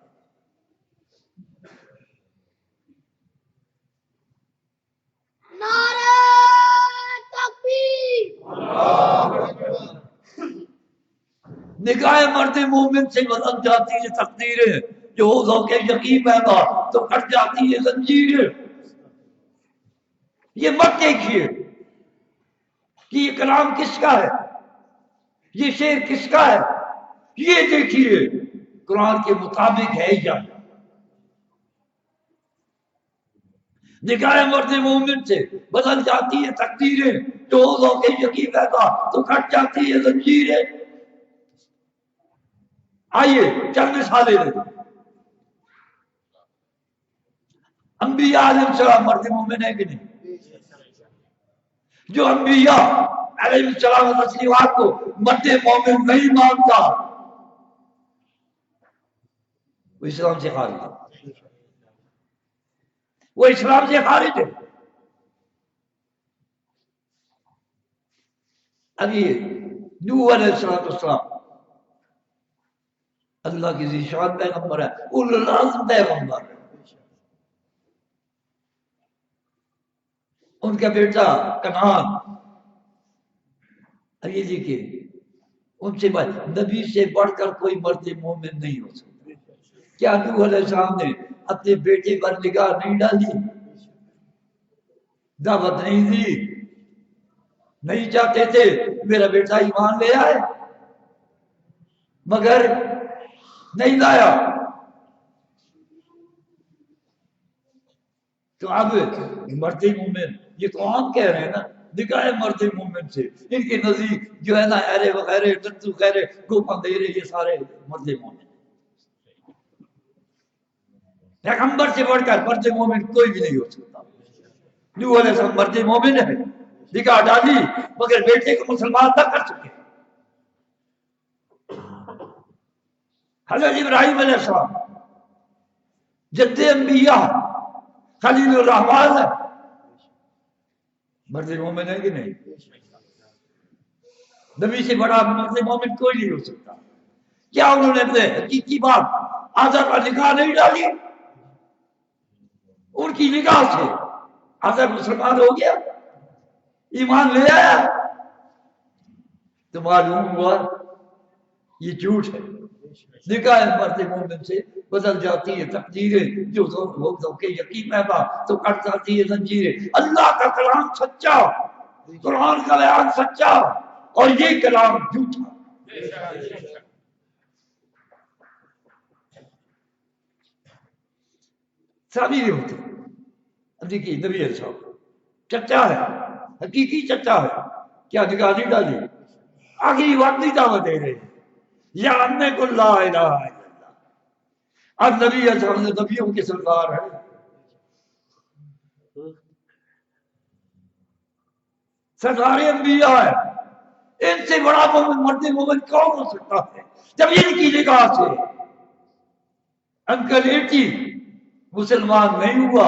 نعرہ تکبیر! نگاہ مرد مومن سے بدل جاتی ہے تقدیریں، جو ہو ذوق یقین پیدا تو کٹ جاتی ہے زنجیریں. یہ مت دیکھیے کہ یہ کلام کس کا ہے، یہ شعر کس کا ہے، یہ دیکھیے قرآن کے مطابق ہے یا نہیں. نگاہ مرد مومن سے بدل جاتی ہے تقدیریں، جو ہو ذوق یقین پیدا تو کٹ جاتی ہے زنجیریں. آئیے چند مثالیں لیں. انبیاء علیہ السلام مرد مومن ہے کہ نہیں؟ جو انبیاء علیہ السلام و تسلیمات کو مرد مومن نہیں مانتا وہ اسلام سے خارج ہے، وہ اسلام سے خارج ہے. اب یہ نوح علیہ السلام اللہ کی ذی-شان پیغمبر ہے، اولو العزم پیغمبر ہے. ان کا بیٹا کنعان، اب یہ دیکھیے ان سے نبی سے بڑھ کر کوئی مرد مومن نہیں ہو سکتا. کیا نوح علیہ السلام نے اپنے بیٹے پر نگاہ نہیں ڈالی، دعوت نہیں دی، نہیں چاہتے تھے میرا بیٹا ایمان لے آئے، مگر نہیں لایا. تو اب مرد مومن، یہ تو عام کہہ رہے ہیں نا، نگاہ مرد مومن سے ان کے نزدیک جو ہے نا ایرے وغیرہ ڈنتو خیرے گوپا دیرے یہ سارے مرد مومن. پیغمبر سے بڑھ کر مرد مومن کوئی بھی نہیں ہو سکتا. نوح علیہ السلام مرد مومن ہے، نگاہ ڈالی مگر بیٹے کو مسلمان نہ کر سکے. حضرت ابراہیم علیہ السلام جد انبیاء خلیل الرحمن ہے، مرد مومن ہے کہ نہیں؟ نبی سے بڑا مرد مومن کوئی نہیں ہو سکتا. کیا انہوں نے اپنے حقیقی بات آزر پر نگاہ نہیں ڈالی؟ ان کی نگاہ سے آزر مسلمان ہو گیا، ایمان لے آیا. تو معلوم ہوا یہ جھوٹ ہے. نگاہ مرد مومن سے بدل جاتی ہے تقدیریں، جو ذوق یقین پیدا تو کٹ جاتی ہے زنجیریں. اللہ کا کلام سچا، قرآن کا بیان سچا، اور یہ کلام جھوٹا. سبھی نہیں ہوتے. اب دیکھیے نبی علیہ السلام چچا ہے، حقیقی چچا ہے، کیا نگاہ نہیں ڈالی؟ آخری وقت نہیں دعوت دے رہے یا انے کو لا الہ الا اللہ. اب نبی علیہ السلام نبیوں کے سردار ہے، سردار انبیاء ہے. ان سے بڑا مومن مرد مومن کون ہو سکتا ہے جب ان کی نگاہ سے انکل ایٹی مسلمان نہیں ہوا،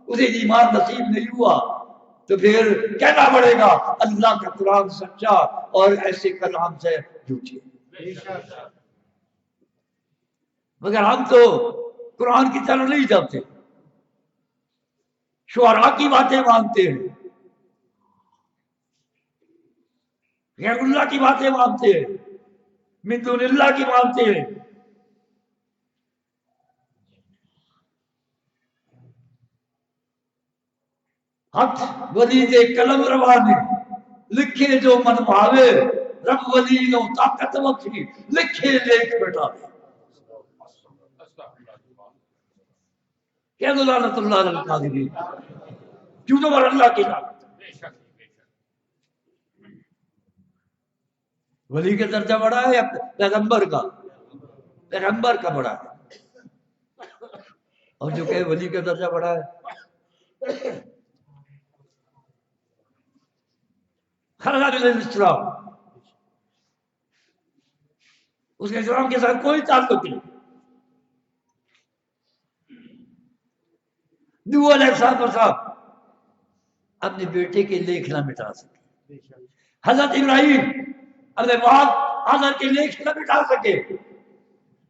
اسے ایمان نصیب نہیں ہوا، تو پھر کہنا پڑے گا اللہ کا قرآن سچا اور ایسے کلام سے جھوٹے. مگر ہم تو قرآن کی طرح نہیں جاتے، شعراء کی باتیں مانتے ہیں، غیر اللہ کی باتیں مانتے ہیں، من دون اللہ کی مانتے ہیں. ہاتھ ولی دے قلم روانے لکھے جو من بھاوے رب ولی نو طاقت وکھی لکھے لیکھ بٹاوے کہہ دو لعنت اللہ علی الکاذبین جھوٹوں پر اللہ کی لعنت ولی کا درجہ بڑا ہے یا پیغمبر کا؟ پیغمبر کا بڑا ہے، اور جو کہ ولی کا درجہ بڑا ہے خرج علیہ السلام، اس کے اسلام کے ساتھ کوئی تعلق نہیں. نوح علیہ السلام اپنے بیٹے کے لیکھ نہ مٹا سکے، حضرت ابراہیم اپنے باپ آدر کے لیکھ نہ مٹا سکے،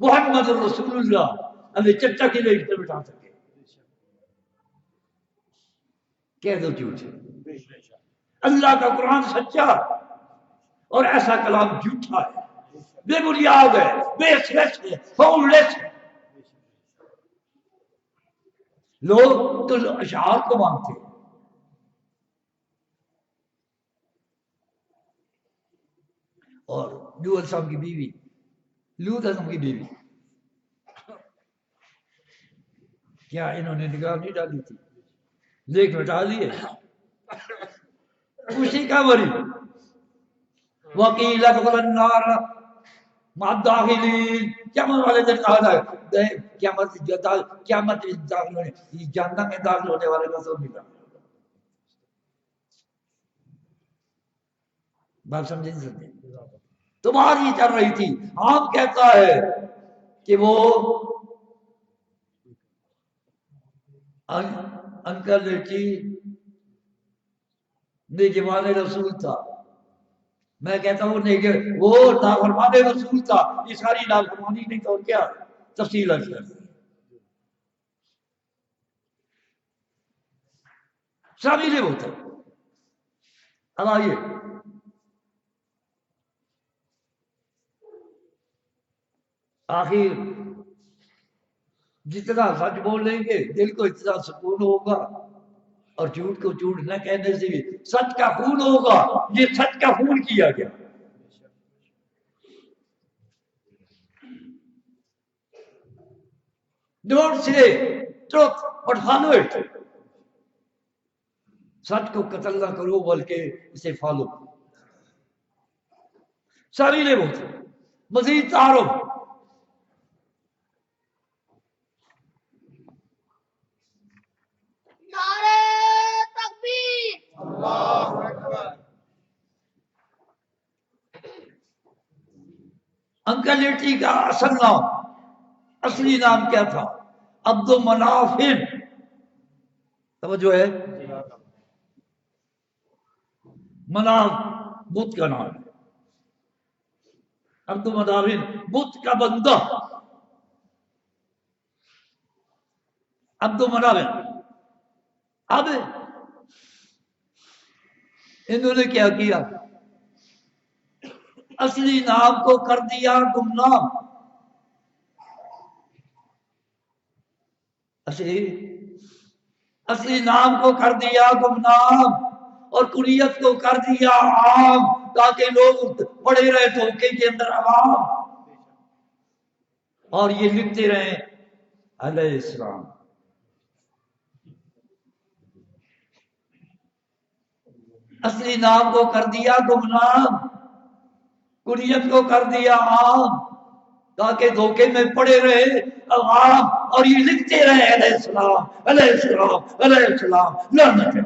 محمد رسول اللہ اپنے چچا کے لیکھ نہ مٹا سکے. کہہ دو جھوٹ، اللہ کا قرآن سچا اور ایسا کلام جھوٹا ہے، بے بنیاد ہے، بیس لیس ہے، فاؤنڈ لیس ہے. لوگ تو اشعار کو مانتے ہیں. اور نوح علیہ السلام کی بیوی لوط علیہ السلام کی بیوی، کیا انہوں نے نگاہ نہیں ڈالی تھی؟ لیک مٹا لیے. خوشی کا بری وکیل ادخل النار مع الداخلین، قیامت والے دن کہا جائے قیامت داخل ہونے جہنم میں داخل ہونے والے کا سب ملا. بات سمجھے نہیں سمجھے؟ تمہاری چل رہی تھی. عام کہتا ہے کہ وہ انکل بیٹی نیگمان رسول تھا، میں کہتا ہوں وہ نافرمان رسول تھا. یہ ساری نافرمانی نہیں تو کیا تفصیل ہے. شامل ہوتا. اب آئیے آخر جتنا سچ بول لیں گے دل کو اتنا سکون ہوگا، اور جھوٹ کو جھوٹ نہ کہنے سے بھی سچ کا خون ہوگا. یہ سچ کا خون کیا گیا. Don't say truth but follow it. سچ کو قتل نہ کرو بلکہ اسے فالو. ساری نے بولتے مزید تعارف. نعرہ تکبیر، اللہ اکبر. انکل لیٹی کا اصل نام، اصلی نام کیا تھا؟ عبد مناف. توجہ ہے، مناف بت کا نام ہے. عبد مناف بت کا بندہ. عبد مناف. اب انہوں نے کیا کیا؟ اصلی نام کو کر دیا گمنام. اصلی نام کو کر دیا گمنام اور کنیت کو کر دیا عام، تاکہ لوگ پڑے رہے دھوکے کے اندر عوام، اور یہ لکھتے رہے علیہ السلام. اصلی نام کو کر دیا گمنام، کنیت کو کر دیا عام، تاکہ دھوکے میں پڑے رہے عوام، اور یہ لکھتے رہے علیہ السلام علیہ السلام علیہ السلام. لعنت ہے.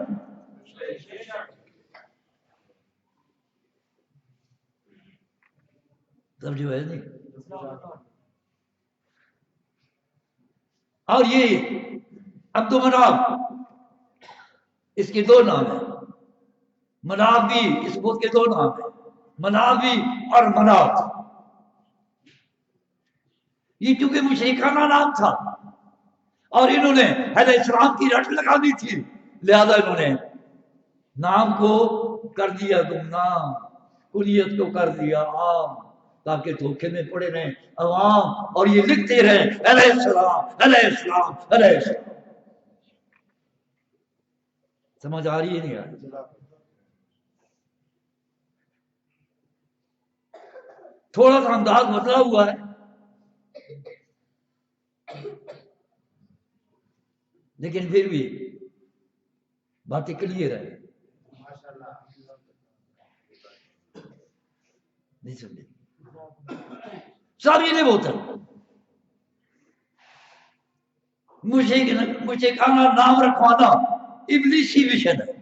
تب جو ہے نہیں. اور یہ عبد مناف اس کے دو نام ہیں. مناف بھی اس بت کے دو نام ہیں، مناف بھی اور مناف. یہ کیونکہ مشرکانہ نام تھا اور انہوں نے علیہ السلام کی رٹ لگا دی تھی، لہذا انہوں نے نام کو کر دیا گمنام، کنیت کو کر دیا عام، تاکہ دھوکے میں پڑے رہے عوام، اور یہ لکھتے رہے علیہ السلام علیہ السلام علیہ السلام. سمجھ آ رہی ہے نہیں آ رہی؟ تھوڑا سا انداز بدلا ہوا ہے لیکن پھر بھی باتیں کلیئر ہے. نہیں سمجھے ساری نے بوتل مجھے کھانا نام رکھوانا ابلیسی مشن ہے.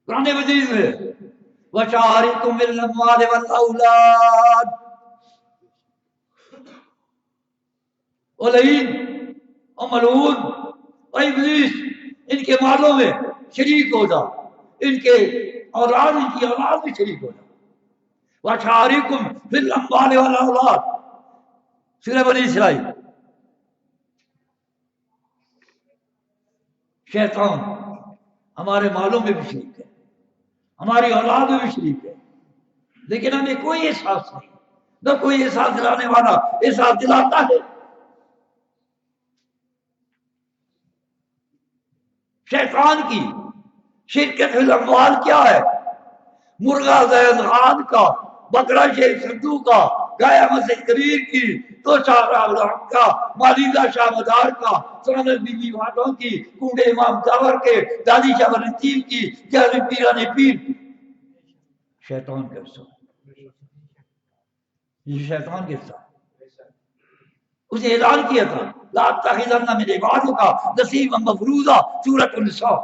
قرآن مجید میں وَشَارِكُمْ فِي الْأَمْوَالِ وَالْأَوْلَادِ ولئین اور ملعون اور ابلیس ان کے مالوں میں شریک ہو جا, ان کے اولاد ان کی اولاد میں شریک ہو جا. وَشَارِكُمْ فِي الْأَمْوَالِ وَالْأَوْلَادِ سورہ بنی اسرائیل. شیطان ہمارے مالوں میں بھی شریک ہے, ہماری اولاد میں بھی شریک ہے, لیکن ہمیں کوئی احساس نہیں, نہ کوئی احساس دلانے والا احساس دلاتا ہے. شیطان کی شرکت فی الاموال کیا ہے؟ مرغا زید خان کا, بکرا شیخ سدھو کا, گایا مسجد کبیر کی, تو شاہ کا, مالیدہ شاہ مدار کا, سنت بی بی بھاٹوں کی, کنڈے امام جاور کے, دادی شاہ رتیب کی, جہل پیران پیر کی. شیطان کے ساتھ, یہ شیطان کے ساتھ اسے اعلان کیا تھا لا تتخذن من عبادک نصیبا مفروضا سورۃ النساء.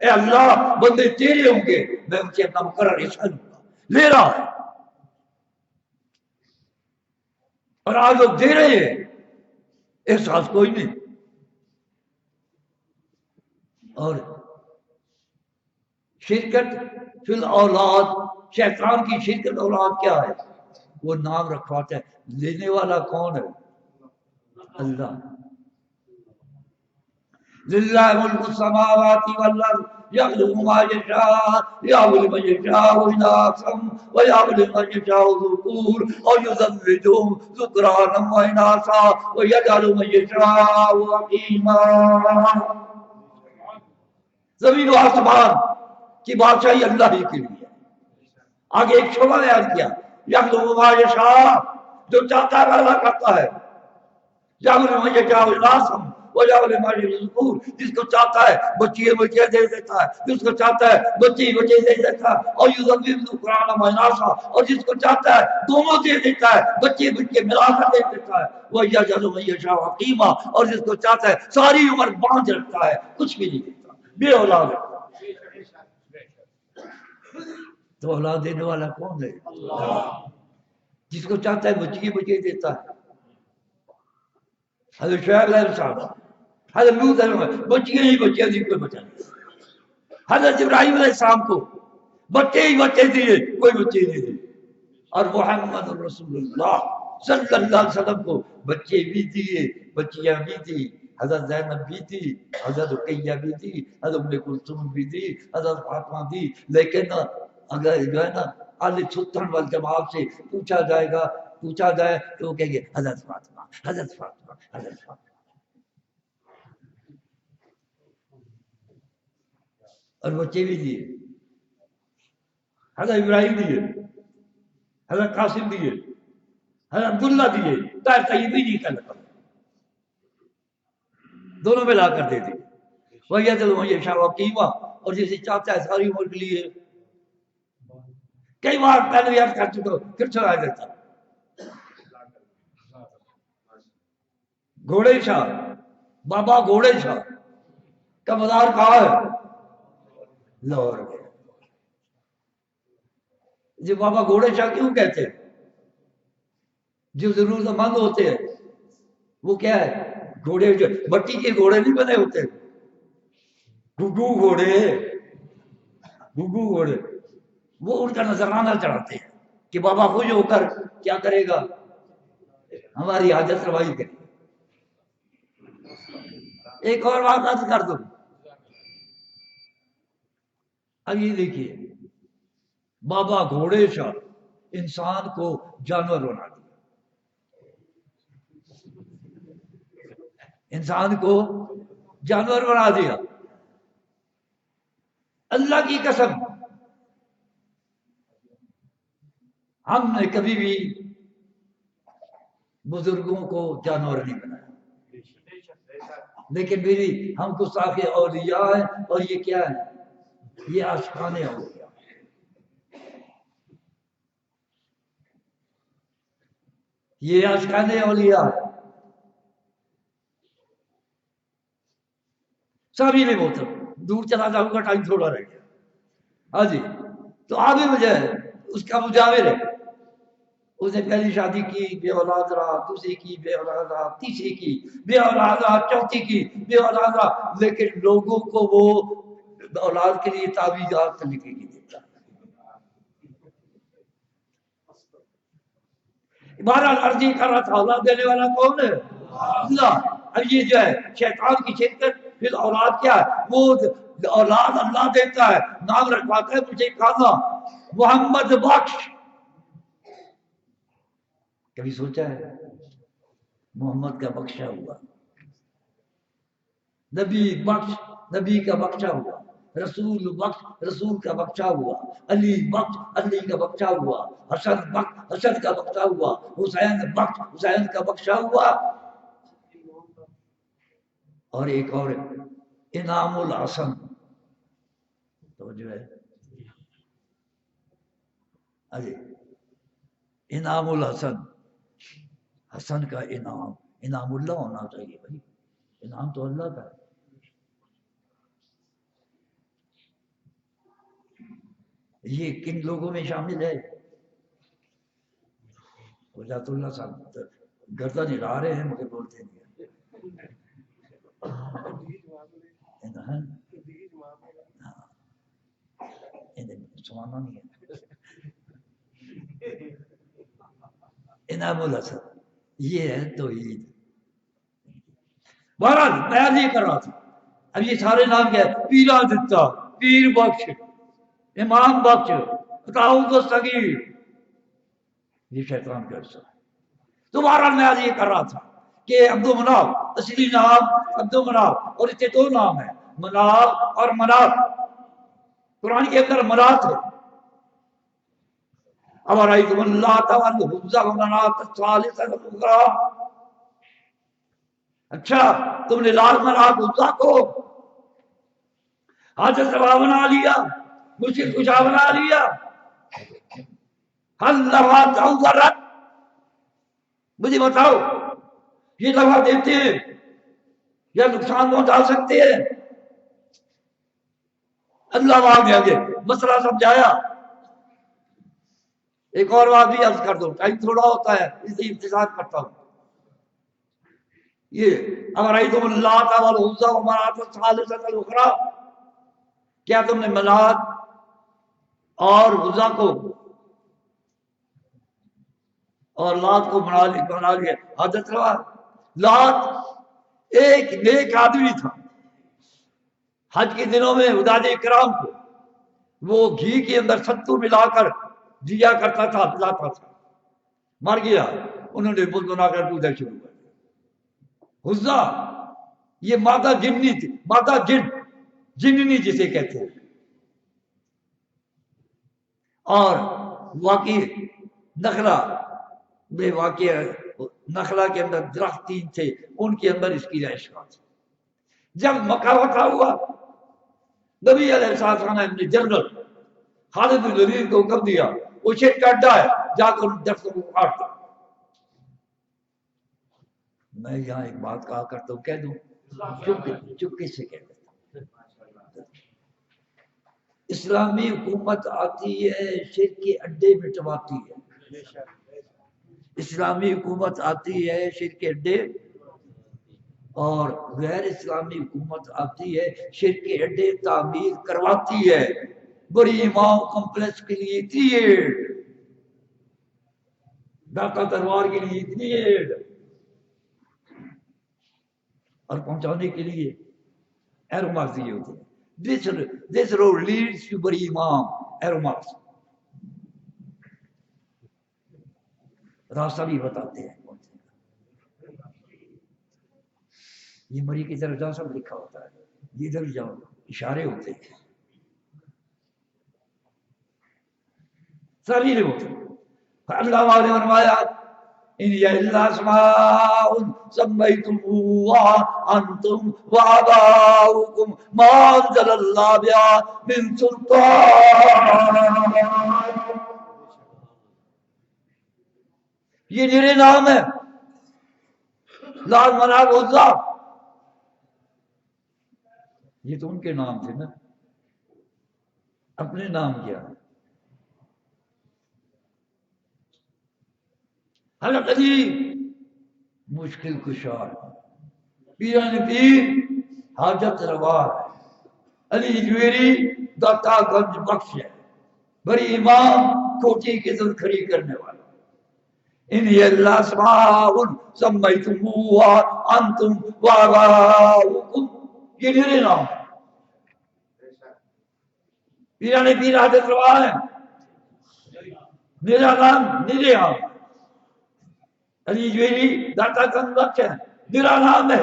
اے اللہ بندے تیرے ہوں گے, میں ان سے اپنا مقرر حصہ لوں گا. لے رہا ہے اور آج لوگ دے رہے ہیں, احساس کوئی نہیں. اور شرکت فی الاولاد, شیطان کی شرکت اولاد کیا ہے؟ وہ نام رکھواتا ہے. لینے والا کون ہے؟ اللہ. للہ ملک السماوات والارض یخلق ما یشاء یهب لمن یشاء اناثا ویهب لمن یشاء ذکور اور یزوجهم ذکرانا واناثا ویجعل من یشاء عقیما. زمین و آسمان کی بادشاہی اللہ ہی کے لیے. آگے ایک شعبہ بیان کیا یخلق ما یشاء, جو چاہتا ہے اللہ کرتا ہے. یهب لمن یشاء اناثا جس کو چاہتا ہے بچے بچے دے دیتا ہے, جس کو چاہتا ہے بچے بچے دے دیتا ہے, اور اور جس کو چاہتا ہے دونوں دے دیتا ہے, بچے بچے ملا کر دے دیتا ہے. وہ یجعل من یشاء عقیما, اور جس کو چاہتا ہے ساری عمر باندھ رکھتا ہے, کچھ بھی نہیں دیتا, بے اولاد رکھتا. تو اولاد دینے والا کون ہے؟ جس کو چاہتا ہے بچے بچے دیتا ہے. حضرت شعیب علیہ السلام, حضرت لوط علیہ السلام, بچیاں ہی بچیاں دی, کوئی بچہ نہیں. حضرت ابراہیم علیہ السلام کو بچے ہی بچے دیے, کوئی بچے نہیں دیے. اور محمد رسول اللہ صلی اللہ علیہ وسلم کو بچے بھی دیے, بچیاں بھی دی. حضرت زینب بھی تھی, حضرت رقیہ بھی تھی, حضرت ام کلثوم بھی تھی, حضرت فاطمہ بھی. لیکن اگر جو ہے نا اہل سنت والجماعت سے پوچھا جائے تو وہ کہیں گے حضرت فاطمہ, حضرت فاطمہ, حضرت فاطمہ. اور بچے بھی دیے, حضرت ابراہیم دیے, حضرت قاسم دیے, حضرت عبداللہ دیے, طاہر طیبی نہیں کر دونوں میں لا کر دے دیے. وَيَجْعَلُ مَن يَشَاءُ عَقِيمًا, اور جسے چاہتا ہے ساری عمر کے لیے. کئی بار پہلے یاد کر چکا, پھر چلا دیتا. گھوڑے شاہ, بابا گھوڑے شاہ کا مزار کہاں ہے؟ لاہور میں. جو بابا گھوڑے شاہ کیوں کہتے ہیں؟ جو ضرورت مند ہوتے ہیں وہ کیا ہے؟ گھوڑے, جو مٹی کے گھوڑے نہیں بنے ہوتے, گھگو گھوڑے, وہ ان کا نذرانہ چڑھاتے ہیں کہ بابا خوش ہو کر کیا کرے گا؟ ہماری حاجت روائی کرے. ایک اور بات عرض کر دوں. اب یہ دیکھیے, بابا گھوڑے شاہ انسان کو جانور بنا دیا, انسان کو جانور بنا دیا. اللہ کی قسم ہم نے کبھی بھی بزرگوں کو جانور نہیں بنایا، لیکن میری ہم گستاخ اولیاء ہیں، اور یہ کیا ہے؟ یہ عاشقان اولیاء، یہ عاشقان اولیاء ہے۔ سبھی میں بولتا ہوں، دور چلا جاؤں گا، ٹائم تھوڑا رہ گیا۔ ہاں جی، تو آگے مجھے اس کا مجاور ہے، اس نے پہلی شادی کی، بے اولاد رہا، دوسری کی بے اولاد رہا، تیسری کی بے اولاد رہا، چوتھی کی بے اولاد رہا، لیکن لوگوں کو وہ اولاد کے لیے تعویذات لکھے گی دیتا۔ بہرحال عرض یہ کر رہا تھا، اولاد دینے والا کون ہے؟ اللہ۔ اب یہ جو ہے شیطان کی شرکت، پھر اولاد کیا ہے؟ وہ اولاد اللہ دیتا ہے، نام رکھواتا ہے مجھے کہا محمد بخش۔ کبھی سوچا ہے محمد کا بخشا ہوا، نبی بخش، نبی کا بخشا ہوا، رسول بخش، رسول کا بخشا ہوا، علی بخش، علی کا بخشا ہوا، حسن بخش، حسن کا بخشا ہوا، حسین بخش، حسین کا بخشا ہوا، اور ایک اور انعام الحسن، تو جو ہے ارے انعام الحسن، حسن کا انعام، انعام اللہ ہونا چاہیے بھائی، انعام تو اللہ کا ہے۔ یہ کن لوگوں میں شامل ہے؟ وجات اللہ صاحب گردن ہلا رہے ہیں مجھے بولتے نہیں۔ سمانا نہیں ہے۔ انعام الحسن یہ ہے توحید۔ بہرحال میں یہ کر رہا تھا، اب یہ سارے نام کیا ہے؟ پیرا دتا، پیر بخش، امام بخش، عطاؤں صغیر، یہ شیطان کا حصہ ہے۔ تو بہرحال میں آج یہ کر رہا تھا کہ عبد و مناف اصلی نام عبد و مناف، اور اس کے دو نام ہیں، مناف اور منات۔ قرآن کے اندر منات ہے، افرأیتم اللات والعزی ومناة الثالثة الأخرى، اچھا تم نے لات منات عزیٰ کو حاجت روا بنا لیا، مشکل کشا بنا لیا، حل لہا تعذرت، مجھے بتاؤ یہ دفعہ دیتے ہیں یا نقصان پہنچا سکتے ہیں؟ اللہ آگے آگے مسئلہ سمجھایا۔ ایک اور بات بھی عرض کر دو، ٹائم تھوڑا ہوتا ہے اس لیے انتظار کرتا ہوں۔ یہ افرأیتم اللات والعزی ومناة الثالثة الأخرى، کیا تم نے منات اور عزیٰ کو اور لات کو بنا لیا حاجت روا؟ لات ایک نیک آدمی تھا، حج کے دنوں میں حجاج کرام کو وہ گھی کے اندر ستو ملا کر دیا کرتا تھا، پلاتا تھا، مر گیا، انہوں نے بت بنا کر پوجا شروع کر دی۔ حزا یہ مادہ جنی تھی، مادہ جننی جسے کہتے ہیں، اور واقعی نخلا بے واقع نخلا کے اندر درخت تین تھے، ان کے اندر اس کی رہائش گاہ تھی۔ جب مکہ فتح ہوا، نبی علیہ السلام نے جنرل خالد بن ولید کو حکم دیا، وہ شیر کا اڈا ہے، جا کر درختوں کو کاٹ دو۔ میں یہاں ایک بات کہا کرتا ہوں، کہہ دوں، چپکے سے کہہ دیتا ہوں۔ اسلامی حکومت آتی ہے شرک کے اڈے مٹواتی ہے، اسلامی حکومت آتی ہے شرک کے اڈے، اور غیر اسلامی حکومت آتی ہے شرک کے اڈے تعمیر کرواتی ہے۔ بڑی امام کمپلیکس کے لیے اتنی ایڈ، ڈاکہ دربار کے لیے اتنی ایڈ، اور پہنچانے کے لیے ایرو مارکس یہ ہوتے ہیں۔ This road leads to بڑی امام، ایرو مارکس راستہ بھی بتاتے ہیں۔ یہ مری کی طرف جاؤ، سب لکھا ہوتا ہے، یہ ادھر جاؤ، اشارے ہوتے ہیں۔ سبھی نے بولے. اللہ والے نے فرمایا ان الا اسماء سمیتموها انتم وآباؤكم ما انزل الله بها من سلطان. یہ میرے نام ہے. لات منات عزا یہ تو ان کے نام تھے نا، اپنے نام کیا. حضرت علی مشکل کشا، پیران پیر حاجت روا، علی جویری داتا گنج بخش ہے، بڑی امام کوٹی کی ضرورت کھڑی کرنے والا. ان اللہ اسماء سمیتموها انتم وآباؤکم، یہ میرے نام ہے. پیران پیر حاجت روا ہے، میرا نام میرے یہاں. علی جویری داتا گنج بخش ہے، میرا نام ہے.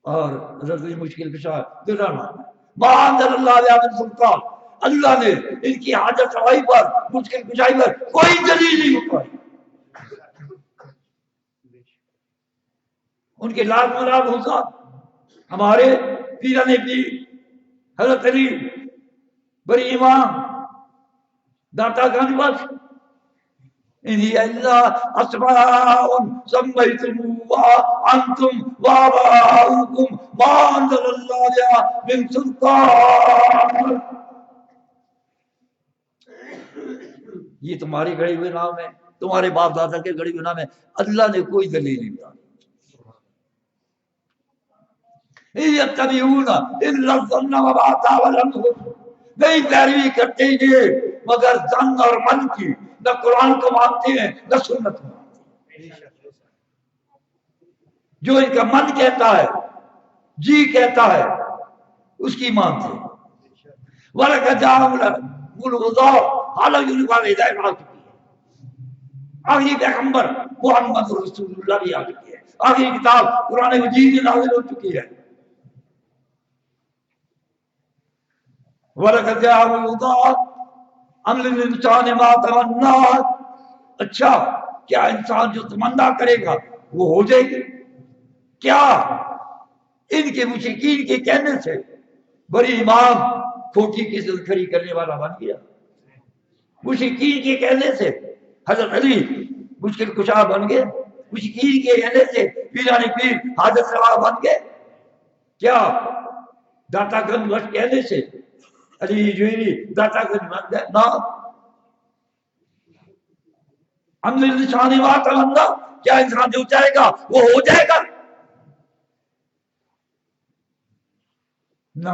اور حضرت مشکل کشا میرا نام ہے. انزل اللہ علیہ من سلطان، اللہ نے ان کی حاجت روائی پر، مشکل کشائی پر کوئی دلیل نہیں اتاری. ان کے لاکھ مراد ہوتا ہمارے پیران پیر حضرت علی بڑی امام داتا گنج بخش. ان اللہ اسماء سمیتموها انتم وآباؤکم ما انزل اللہ بها من سلطان. یہ تمہارے گھڑے ہوئے نام ہے، تمہارے باپ دادا کے گھڑے ہوئے نام ہے. اللہ نے کوئی دلیل نہیں بتائی. یتبعون الا الظن وما تهوى الانفس، نہیں پیروی کرتے یہ مگر ظن اور من کی. نہ قرآن کو مانتے ہیں نہ سنت کو مانتے ہیں. جو ان کا من کہتا ہے، جی کہتا ہے، اس کی مانتے ہیں. وَلَقَدْ جَاءَهُمُ الْهُدَىٰ، حالانکہ ان کو ہدایت آ چکی ہے. آخری پیغمبر محمد رسول اللہ بھی آ چکی ہے. آخری کتاب قرآن مجید نازل ہو چکی ہے. وَلَقَدْ جَاءَهُمُ الْهُدَىٰ أَمْ لِلْإِنسَانِ مَا تَمَنَّىٰ. اچھا کیا انسان جو تمنا کرے گا وہ ہو جائے گی کیا؟ ان کے مشرکین کے کہنے سے بڑی امام کھوٹی کی ضد کھڑی کرنے والا بن گیا. مشرکین کے کہنے سے حضرت علی مشکل کشا بن گئے. مشرکین کے کہنے سے پیران پیر حاجت روا بن گئے. کیا داتا گنج بخش کہنے سے علی جویری داتا گنج بن گئے؟ نہ. ہم نے نشانی بات اللہ، کیا انسان جو چاہے گا وہ ہو جائے گا؟ نہ،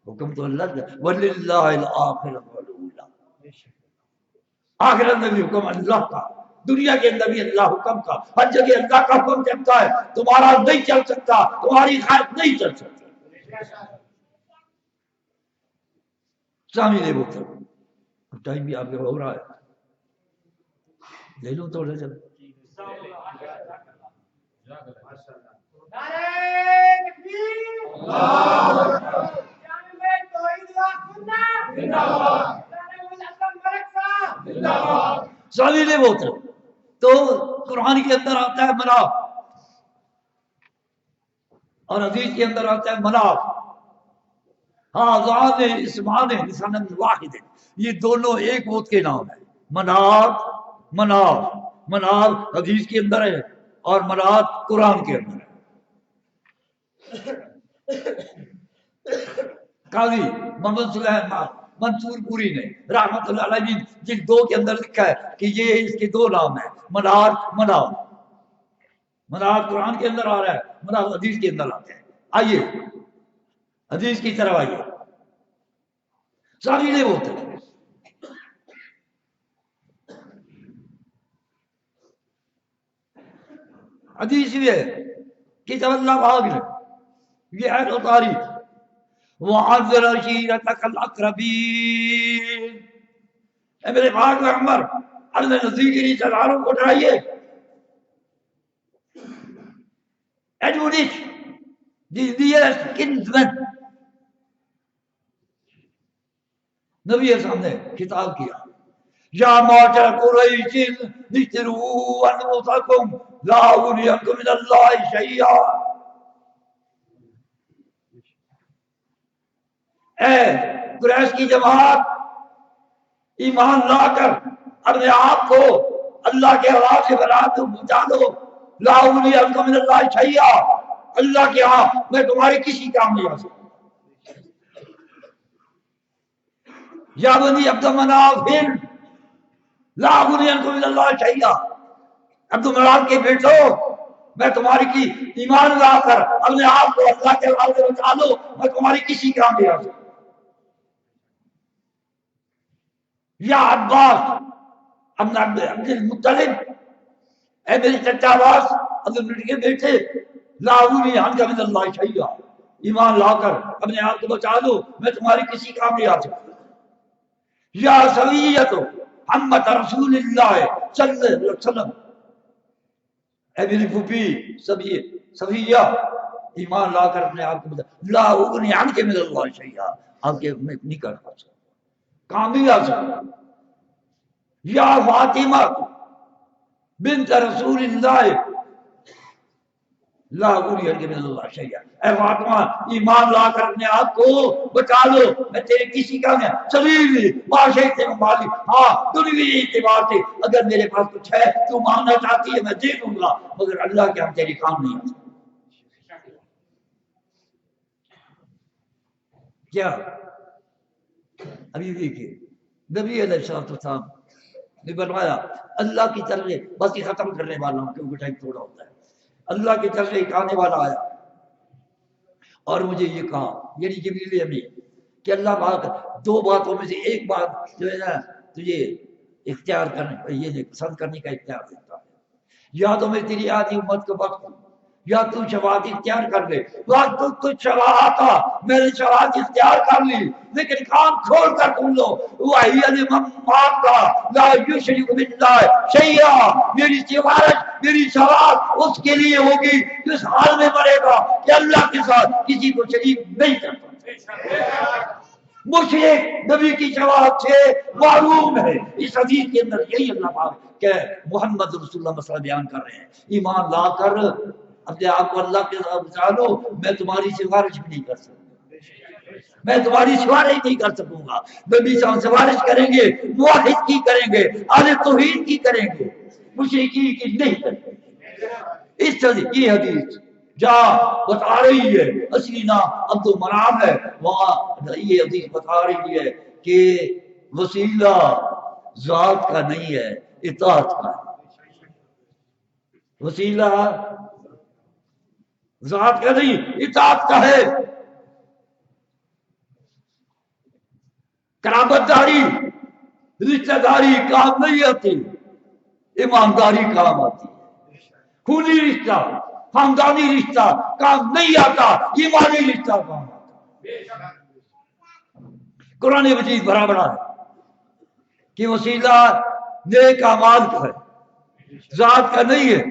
حکم تو اللہ کا. وَلِلَّهِ الْآخِرَةُ وَالْأُولَىٰ، آخرت میں بھی حکم اللہ کا، دنیا کے اندر بھی اللہ حکم کا. ہر جگہ اللہ کا حکم چلتا ہے. تمہارا نہیں چل سکتا، تمہاری خواہش نہیں چل سکتی. سامنے وہ ٹائم بھی آپ کا ہو رہا ہے، لے لوں تھوڑا چل. سالی وہ تو قرآن کے اندر آتا ہے مناف اور حدیث کے اندر آتا ہے مناف. ہاں ذات اسمان لسان واحد، یہ دونوں ایک بت کے نام ہیں. مناف مناف مناف حدیث کے اندر ہے اور مناف قرآن کے اندر ہے. قاضی محمد سلیمان منصور پوری نے رحمت اللہ علیہ جن دو کے اندر لکھا ہے کہ یہ اس کے دو نام ہیں، مناف مناف. مناف قرآن کے اندر آ رہا ہے، مناف حدیث کے اندر آتا ہے. آئیے حدیث کی طرف آئیے. ساری ہوتے ہیں حدیث یہ ہے کہ جب اللہ بھاگ لے یہ ہے تو تاریخ وَعَذِّرْ عَشِيرَتَكَ الْأَقْرَبِينَ. اے میرے پاک پیغمبر اپنے نزدیکی رشتہ داروں کو ڈرائیے. ایڈمونش دی دیئرسٹ کنزمن، نبی اسلام نے خطاب کیا یا معاشر قریش اجروا انفسکم لا اغنیکم من اللہ شیئا، اے قریش کی جماعت ایمان لا کر اپنے آپ کو اللہ کے عذاب سے بچا دو، لا اغنیکم من اللہ شیئا، اللہ کے ہاں میں تمہارے کسی کام نہیں آ سکتا۔ یا بنی عبد مناف لا اغنیکم من اللہ شیئا، عبد مناف کے بیٹو میں تمہاری کی ایمان لا کر اپنے آپ کو اللہ کے عذاب سے بچا دو، میں تمہاری کسی کام نہیں آ سکتا۔ یا عباس ابن عبد المطلب، اے میرے چچا عباس عبد المطلب کے بیٹے، لا اغنیکم من اللہ شیئا، ایمان لا کر اپنے آپ کو بچا دو، میں تمہاری کسی کام نہیں آ سکتا۔ یا سویت محمد رسول اللہ صلی اللہ علیہ وسلم، اے میری پھوپھی صفیہ، ایمان لا کر اپنے آپ کو بتا، لا اغنی عنک من اللہ شیئا، آپ کے میں نہیں کر سکتا، کام نہیں آ سکتا۔ یا فاطمہ بنت رسول اللہ لا اغنی عنک من اللہ شیئا، اے فاطمہ ایمان لا کر اپنے آپ کو بچا لو، میں تیرے کسی کا نہیں، سلیلی معاشرے سے مالی، ہاں دنیوی اعتبار سے اگر میرے پاس کچھ ہے تو مانگنا چاہتی ہے میں دے دوں گا، مگر اللہ کے ہم تیرے کام نہیں آ سکتے۔ کیا ابھی دیکھیے نبی علیہ السلام نے بنوایا اللہ کی طرف سے، بس یہ ختم کرنے والا ہوں کیونکہ ٹائم تھوڑا ہوتا ہے، اللہ کی طرف سے ایک آنے والا آیا اور مجھے یہ کہا، یعنی جبریل امین، کہ اللہ پاک دو باتوں میں سے ایک بات جو ہے نا تجھے اختیار کرنے، یہ پسند کرنے کا اختیار دیتا ہے، یا تو میں تیری آدھی امت کو وقت دوں یا تو شفاعت اختیار کر لے، وقت تو شفاعت تھا، میں نے شفاعت اختیار کر لی، لیکن کام کھول کر تم لو، وہی لمن مات لا یشرک باللہ شیئا، میری سفارش میری شفاعت اس کے لیے ہوگی جس حال میں مرے گا کہ اللہ کے ساتھ کسی کو شریک نہیں کرتا۔ مشرک نبی کی شفاعت سے معلوم ہے، اس حدیث کے اندر یہی اللہ پاک کہ محمد رسول اللہ مسئلہ بیان کر رہے ہیں، ایمان لا کر اپنے آپ کو اللہ کے ساتھ بچا لو، میں تمہاری سفارش بھی نہیں کر سکتا، میں تمہاری سفارش نہیں کر سکوں گا، نبی صاحب سفارش کریں گے موحد کی کریں گے، اہل توحید کی کریں گے، مشرکی کی نہیں کریں گے۔ اس طرح کی حدیث جہاں بتا رہی ہے اصلی نام عبد المناف ہے، وہاں یہ حدیث بتا رہی ہے کہ وسیلہ ذات کا نہیں ہے اطاعت کا ہے، وسیلہ ذات کا نہیں اطاعت کا ہے۔ قرابت داری رشتہ داری کام نہیں آتی، ایمانداری کام آتی ہے، خونی رشتہ خاندانی رشتہ کام نہیں آتا، ایمانی رشتہ کام آتا۔ قرآن مجید بڑا بڑا ہے کہ وسیلہ نیک اعمال کا ہے، ذات کا نہیں ہے۔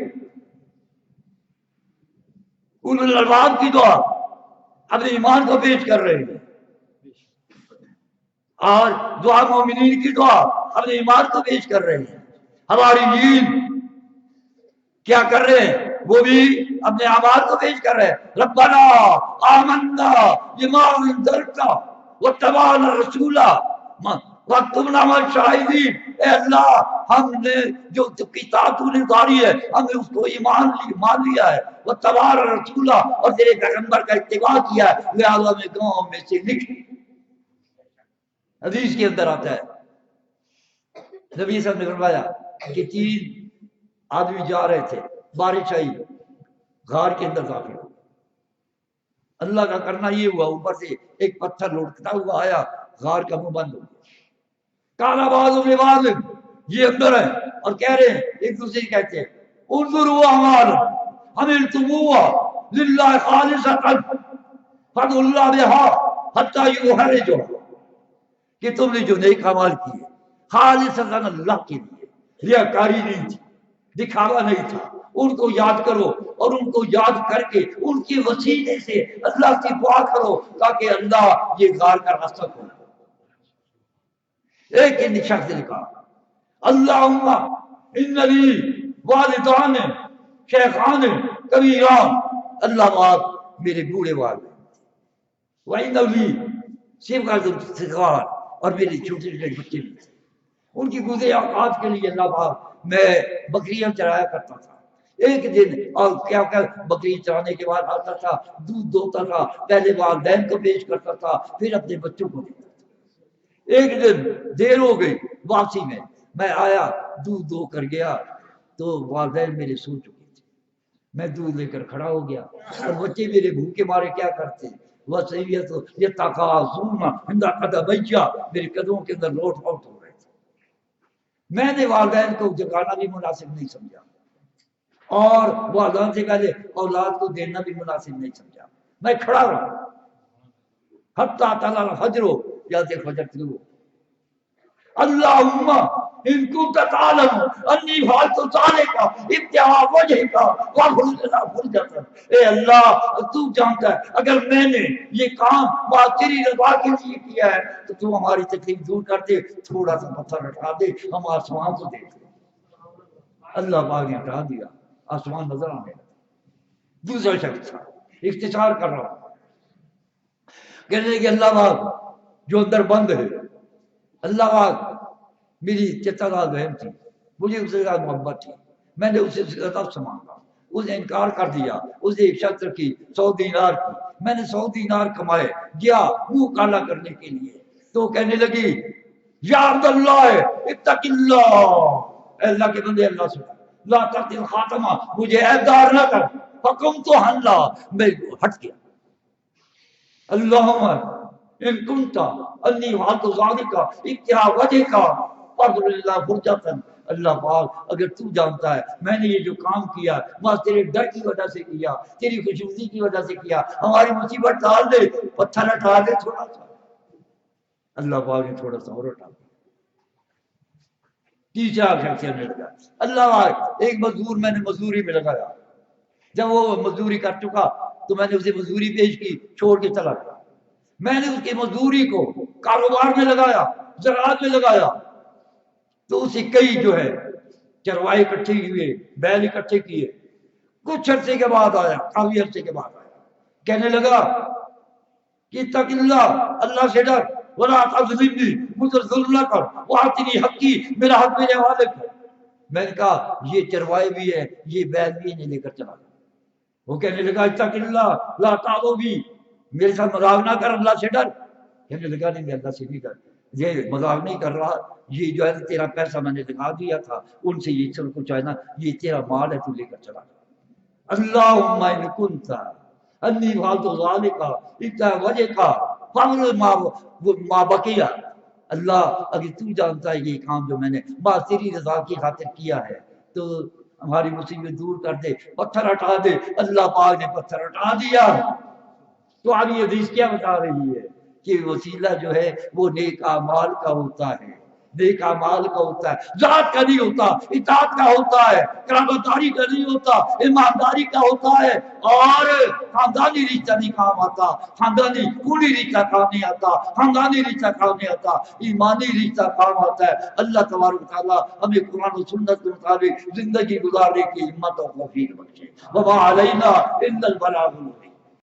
اولو الالباب کی دعا اپنے ایمان کو پیش کر رہے ہیں، اور دعا مومنین کی دعا اپنے ایمان کو پیش کر رہے ہیں۔ ہماری نیند کیا کر رہے ہیں؟ وہ بھی اپنے اعمال کو پیش کر رہے ہیں۔ ربنا آمنا بما انزلت واتبعنا الرسول واکتبنا مع الشاہدین، اے اللہ ہم نے جو کتاب تو نے اتاری ہے ہم نے اس کو ایمان مان لیا ہے، واتبعنا الرسول اور تیرے پیغمبر کا اتباع کیا ہے، لہذا میں گاؤں میں سے لکھ۔ حدیث کے اندر آتا ہے نبی صاحب نے فرمایا کہ 3 آدمی جا رہے تھے، بارش آئی، غار کے اندر داخل ہو، اللہ کا کرنا یہ ہوا اوپر سے ایک پتھر لڑکتا ہوا آیا، غار کا منہ بند ہو گیا۔ کالا بازو لباز یہ اندر ہے اور کہہ رہے ہیں ایک دوسرے سے کہتے ہیں انظروا اعمالا عملتموها للہ خالصۃ فادعوا اللہ بها حتی یحرجوا، کہ تم نے جو نیک اعمال کیے خالصۃ اللہ کے لیے، ریاکاری نہیں تھی، دکھاوا نہیں تھا، ان کو یاد کرو اور ان کو یاد کر کے ان کے وسیلے سے اللہ سے دعا کرو تاکہ اللہ یہ غار کا راستہ کھولے۔ ایک ہی شخص نے کہا اللہم ان لی والدان شیخان کبیران، اللہ پاک میرے بوڑھے والد وَإِنَّ لِي صِغَارٌ صِغَار، اور میرے چھوٹے چھوٹے بچے بھی تھے، ان کی گزرے اوقات کے لیے اللہ پاک میں بکریاں چرایا کرتا تھا۔ ایک دن اور کیا بکری چرانے کے بعد آتا تھا، دودھ دوتا تھا، پہلے والدین کو پیش کرتا تھا، پھر اپنے بچوں کو دیتا تھا۔ ایک دن دیر ہو گئی واپسی میں آیا، دودھ دو کر گیا تو والدین میرے سو چکے تھے، میں دودھ لے کر کھڑا ہو گیا اور بچے میرے بھوکے مارے کیا کرتے، وہ سیویت یہ تقاضون عند قدمیہ، میرے قدموں کے اندر لوٹ پوٹ ہو رہے تھے۔ میں نے والدین کو جگانا بھی مناسب نہیں سمجھا اور والدین سے پہلے اولاد کو دینا بھی مناسب نہیں سمجھا، میں کھڑا رہا حتیٰ طلع الفجر، یا کہ فجر طلوع ہو۔ اللہم ان کنت تعلم انی فعلت ذلک ابتغاء وجہک واغفر لنا فرجۃ، اے اللہ تو جانتا ہے اگر میں نے یہ کام تیری رضا کے لیے کیا ہے تو تو ہماری تکلیف دور کر دے، تھوڑا سا پتھر ہٹا دے، ہم آسمان کو دیکھ لیں۔ اللہ پاک نے ہٹا دیا، آسمان نظر آنے لگا۔ دوسرا شخص تھا، اختصار کر رہا ہوں، کہنے لگے اللہ پاک جو اندر بند ہے، اللہ پاک میری چترال بہن تھی، مجھے اس سے زیادہ محبت تھی، میں نے اسے زیادہ مانگا، اس نے انکار کر دیا، اس نے ایک شرط رکھی 100 دینار کی، میں نے 100 دینار کمائے، گیا منہ کالا کرنے کے لیے تو کہنے لگی یا عبداللہ اتق اللہ، اے اللہ کے بندے اللہ سے لا تقتل خاتمہ، مجھے عیبدار نہ کر، حکم تو ہنلا، میں ہٹ گیا۔ اللہم ان کنتا انی فعلت ذلک ابتغاء وجہک فاغفر لنا فرجۃ، اللہ پاک اگر تو جانتا ہے میں نے یہ جو کام کیا بس تیرے ڈر کی وجہ سے کیا، تیری خوشنودی کی وجہ سے کیا، ہماری مصیبت ٹال دے، پتھر ہٹا دے تھوڑا سا۔ اللہ پاک نے تھوڑا سا اور ہٹا دیا۔ تیسرا شخص نے لگا اللہ پاک ایک مزدور میں نے مزدوری میں لگایا، جب وہ مزدوری کر چکا تو میں نے اسے مزدوری پیش کی، چھوڑ کے چلا گیا۔ میں نے اس کی مزدوری کو کاروبار میں لگایا، زراعت میں لگایا، تو اسے کئی جو ہے چروائے اکٹھے ہوئے، بیل اکٹھے کیے، کچھ عرصے کے بعد آیا، کافی عرصے کے بعد آیا، کہنے لگا کہ اتق اللہ، اللہ سے ڈر، ولا تظلمنی، مجھے ظلم نہ کر، واعطنی حقی، میرا حق میرے حوالے کر۔ میں نے کہا یہ چروائے بھی ہے، یہ بیل بھی انہیں لے کر چلا گیا۔ وہ کہنے لگا اتق اللہ لا تعلو بھی، میرے ساتھ مذاق نہ کر، اللہ سے ڈر۔ کہنے لگا نہیں میں اللہ سے نہیں ڈر، یہ مذاق نہیں کر رہا، یہ جو ہے تیرا پیسہ میں نے لگا دیا تھا، ان سے یہ سب کچھ ہے نا، یہ تیرا مال ہے، تو لے کر چلا گیا۔ اللہم ان کنت انی فعلت ذلک ابتغاء وجہک فاغفر ما بقی، اللہ اگر تو جانتا ہے یہ کام جو میں نے بس تیری رضا کی خاطر کیا ہے تو ہماری مصیبت دور کر دے، پتھر ہٹا دے۔ اللہ پاک نے پتھر ہٹا دیا۔ تو اب یہ حدیث کیا بتا رہی ہے کہ وسیلہ جو ہے وہ نیک اعمال کا ہوتا ہے، نیک اعمال کا ہوتا ہے، ذات کا نہیں ہوتا، اطاعت کا ہوتا ہے، قرابتداری کا نہیں ہوتا، ایمانداری کا ہوتا ہے، اور خاندانی رشتہ نہیں کام آتا، خاندانی خونی رشتہ کام نہیں آتا، خاندانی رشتہ کام نہیں آتا، ایمانی رشتہ کام آتا ہے۔ اللہ تبارک و تعالیٰ ہمیں قرآن و سنت کے مطابق زندگی گزارنے کی ہمت اور توفیق بخشے۔ وما علینا الا البلاغ المبین۔